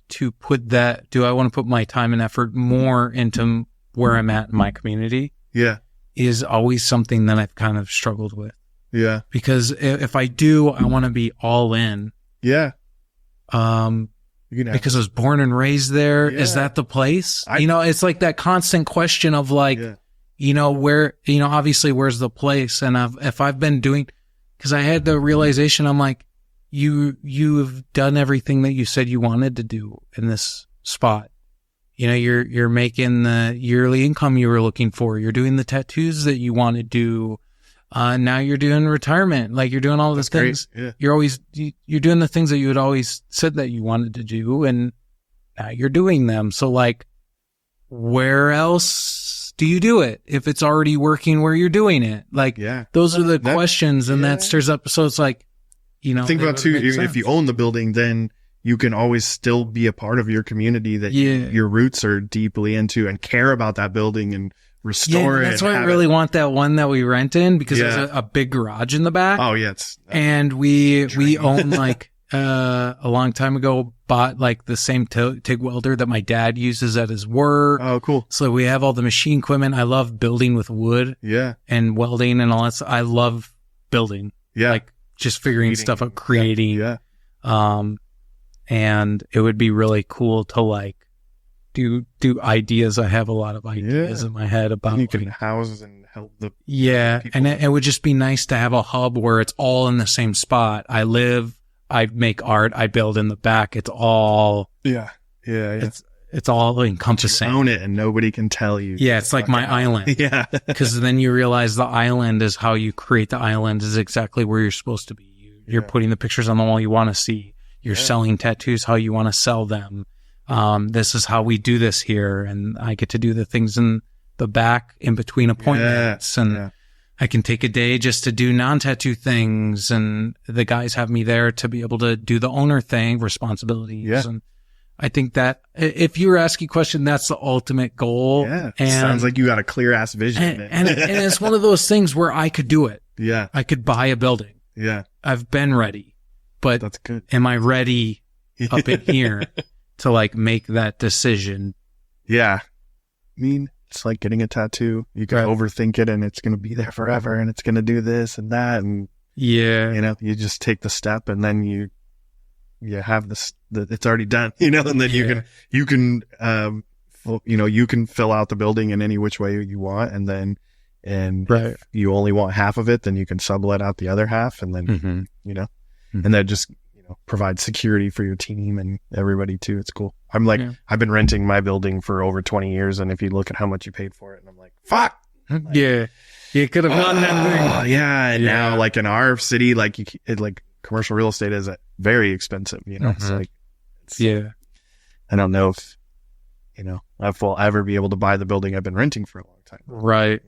to put my time and effort more into where I'm at in my community? Yeah. Is always something that I've kind of struggled with. Yeah. Because if I do, I want to be all in. Yeah. Because I was born and raised there. Yeah. Is that the place? It's like that constant question of like, where, obviously where's the place? And if I've been doing, cause I had the realization, I'm like, you've done everything that you said you wanted to do in this spot. You're making the yearly income you were looking for. You're doing the tattoos that you want to do. Now you're doing retirement. Like, you're doing all these things. Yeah. You're doing the things that you had always said that you wanted to do, and now you're doing them. So like, where else do you do it if it's already working where you're doing it? Like, those are the questions, and that stirs up. So it's like, think about too, if you own the building, then you can always still be a part of your community that your roots are deeply into, and care about that building and restore it. That's why I really want that one that we rent in, because there's a big garage in the back. Oh yeah. And we own like, a long time ago, bought like the same TIG welder that my dad uses at his work. Oh, cool. So we have all the machine equipment. I love building with wood. Yeah. And welding and all that stuff. I love building. Yeah. Like just figuring stuff out, creating. Yeah. And it would be really cool to like do ideas. I have a lot of ideas in my head about. And you can house and help the and it would just be nice to have a hub where it's all in the same spot. I live, I make art, I build in the back. It's all it's all encompassing. You own it and nobody can tell you. Yeah, it's like my island. Yeah. Because then you realize the island is how you create the island, is exactly where you're supposed to be. You're putting the pictures on the wall you want to see. You're selling tattoos how you want to sell them. This is how we do this here. And I get to do the things in the back in between appointments. And I can take a day just to do non-tattoo things. And the guys have me there to be able to do the owner thing, responsibilities. Yeah. And I think that if you were asking a question, that's the ultimate goal. Yeah. And sounds like you got a clear ass vision. And it's one of those things where I could do it. Yeah. I could buy a building. Yeah. I've been ready, but that's good. Am I ready up in here to like make that decision? Yeah. I mean, it's like getting a tattoo. You can overthink it and it's going to be there forever and it's going to do this and that. And you just take the step and then you have this, it's already done, and then you can fill out the building in any which way you want. And then, if you only want half of it, then you can sublet out the other half. And then, and that just, provide security for your team and everybody too. It's cool. I'm like, I've been renting my building for over 20 years. And if you look at how much you paid for it, and I'm like, fuck. You could have gotten that thing. And now like in our city, like commercial real estate is very expensive, it's like, I don't know if, if we'll ever be able to buy the building I've been renting for a long time. Right.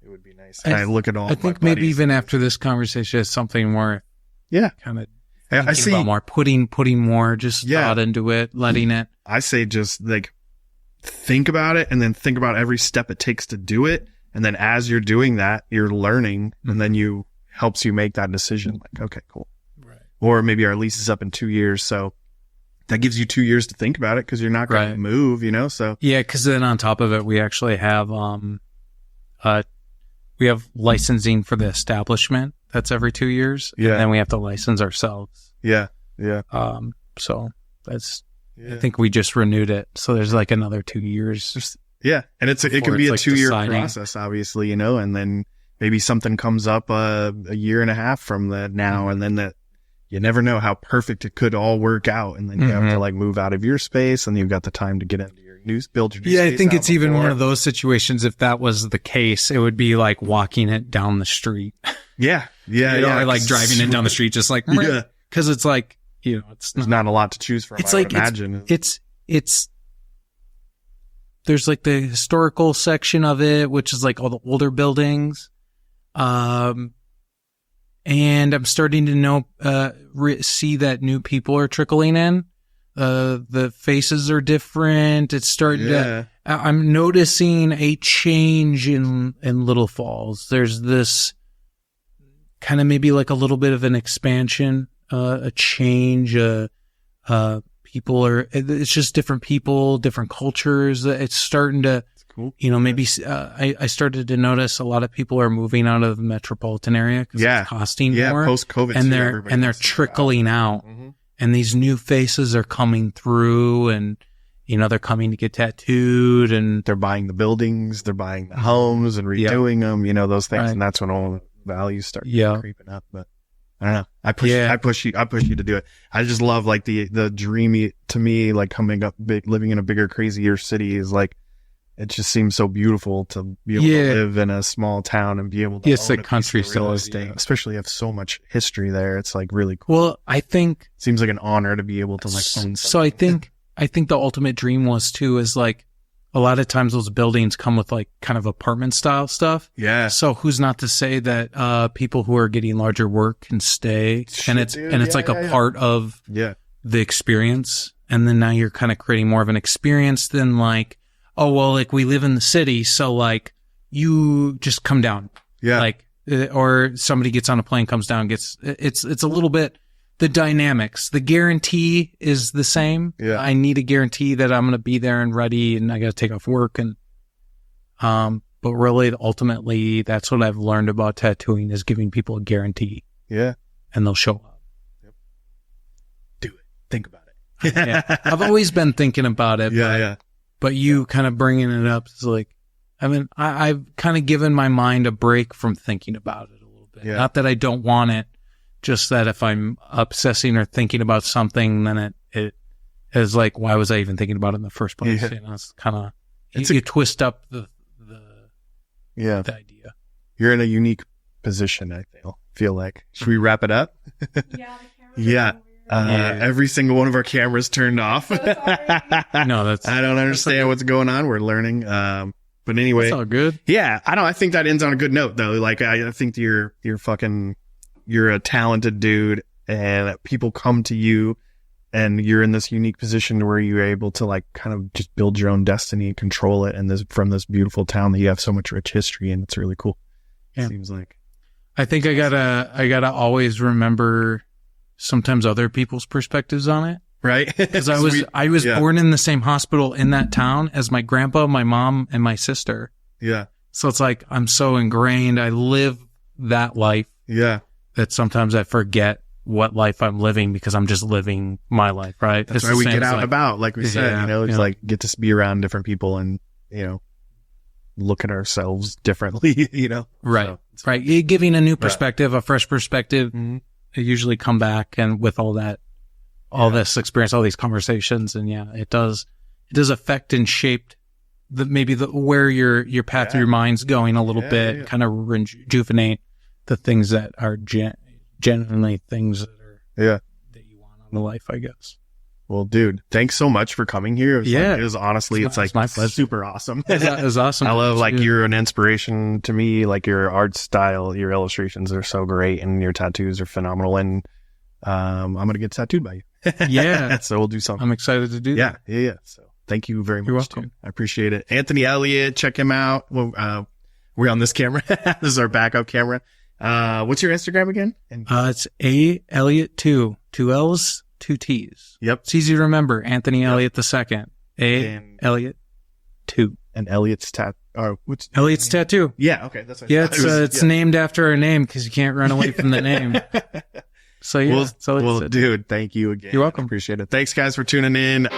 It would be nice. And I look at all, I think maybe even after this conversation, it's something more, kind of, I see about more putting more just thought into it, letting it. I say just like think about it and then think about every step it takes to do it. And then as you're doing that, you're learning and then helps you make that decision. Like, okay, cool. Right. Or maybe our lease is up in 2 years. So that gives you 2 years to think about it because you're not going to move, so. Yeah. Cause then on top of it, we actually have, we have licensing for the establishment. That's every 2 years. Yeah. And then we have to license ourselves. Yeah. Yeah. So that's, I think we just renewed it. So there's like another 2 years. And it can be a 2-year process, obviously, and then maybe something comes up a year and a half from the now. And then that you never know how perfect it could all work out. And then you have to like move out of your space and you've got the time to get into your build your new space. I think it's even one of those situations. If that was the case, it would be like walking it down the street. Yeah. Or like driving it down the street, just like, cause it's like, there's not a lot to choose from. It's like, it's, there's like the historical section of it, which is like all the older buildings. And I'm starting to see that new people are trickling in. The faces are different. It's starting to, I'm noticing a change in Little Falls. There's this kind of maybe like a little bit of an expansion, a change, it's just different people, different cultures. It's starting to, cool. Maybe, I started to notice a lot of people are moving out of the metropolitan area because it's costing more. Post-COVID. And they're trickling out. Mm-hmm. And these new faces are coming through, and, they're coming to get tattooed, and they're buying the buildings, they're buying the homes and redoing them, those things. Right. And that's when all the values start creeping up. But I don't know. I push you to do it. I just love like the dreamy, to me, like coming up big, living in a bigger, crazier city is like, it just seems so beautiful to be able to live in a small town and be able to own the country real estate, especially have so much history there. It's like really cool. Well, I think seems like an honor to be able to like own something. So I think the ultimate dream was too, is like a lot of times those buildings come with like kind of apartment style stuff. Yeah. So who's not to say that, people who are getting larger work can stay, and it's like a part of the experience. And then now you're kind of creating more of an experience than like, oh, well, like we live in the city, so like you just come down. Yeah. Like, or somebody gets on a plane, comes down, it's a little bit, the dynamics, the guarantee is the same. Yeah. I need a guarantee that I'm going to be there and ready, and I got to take off work. And, but really ultimately that's what I've learned about tattooing, is giving people a guarantee. Yeah. And they'll show up. Yep. Do it. Think about it. Yeah. I've always been thinking about it. Yeah. But you kind of bringing it up is like, I mean, I've kind of given my mind a break from thinking about it a little bit. Yeah. Not that I don't want it, just that if I'm obsessing or thinking about something, then it is like, why was I even thinking about it in the first place? Yeah. It's kind of, you twist up the idea. You're in a unique position, I feel like. Should we wrap it up? Yeah. Every single one of our cameras turned off. So sorry. No, I don't understand what's going on. We're learning. But anyway. That's all good. Yeah. I think that ends on a good note though. Like, I think you're a talented dude, and people come to you, and you're in this unique position where you're able to like kind of just build your own destiny and control it. And from this beautiful town that you have so much rich history in. It's really cool. Yeah. It seems like. I think I gotta always remember sometimes other people's perspectives on it. Right. Because I was born in the same hospital in that town as my grandpa, my mom, and my sister. Yeah. So it's like, I'm so ingrained. I live that life. Yeah. That sometimes I forget what life I'm living because I'm just living my life, right? That's why we get out and about, like we said, it's like get to be around different people and, look at ourselves differently, Right. So, right. You're giving a new perspective, a fresh perspective. Mm-hmm. I usually come back and with all this experience, all these conversations, and it does affect and shape where your path through your mind's going a little bit, kind of rejuvenate the things that are genuinely things that are that you want in life, I guess. Well, dude, thanks so much for coming here. It was honestly, it's like my pleasure. Super awesome. It was awesome. I love you're an inspiration to me. Like your art style, your illustrations are so great, and your tattoos are phenomenal. And I'm gonna get tattooed by you. Yeah. So we'll do something. I'm excited to do that. Yeah. So thank you very much. You're welcome. Dude. I appreciate it. Anthony Elliott, check him out. Well, we're on this camera. This is our backup camera. What's your Instagram again? It's A Elliott II, 2 L's, 2 T's. Yep. It's easy to remember. Anthony Elliott II. Elliott II. And Elliott's Elliott's Tattoo. Yeah. Okay. That's what it's named after our name because you can't run away from the name. So well, dude, thank you again. You're welcome. Appreciate it. Thanks guys for tuning in.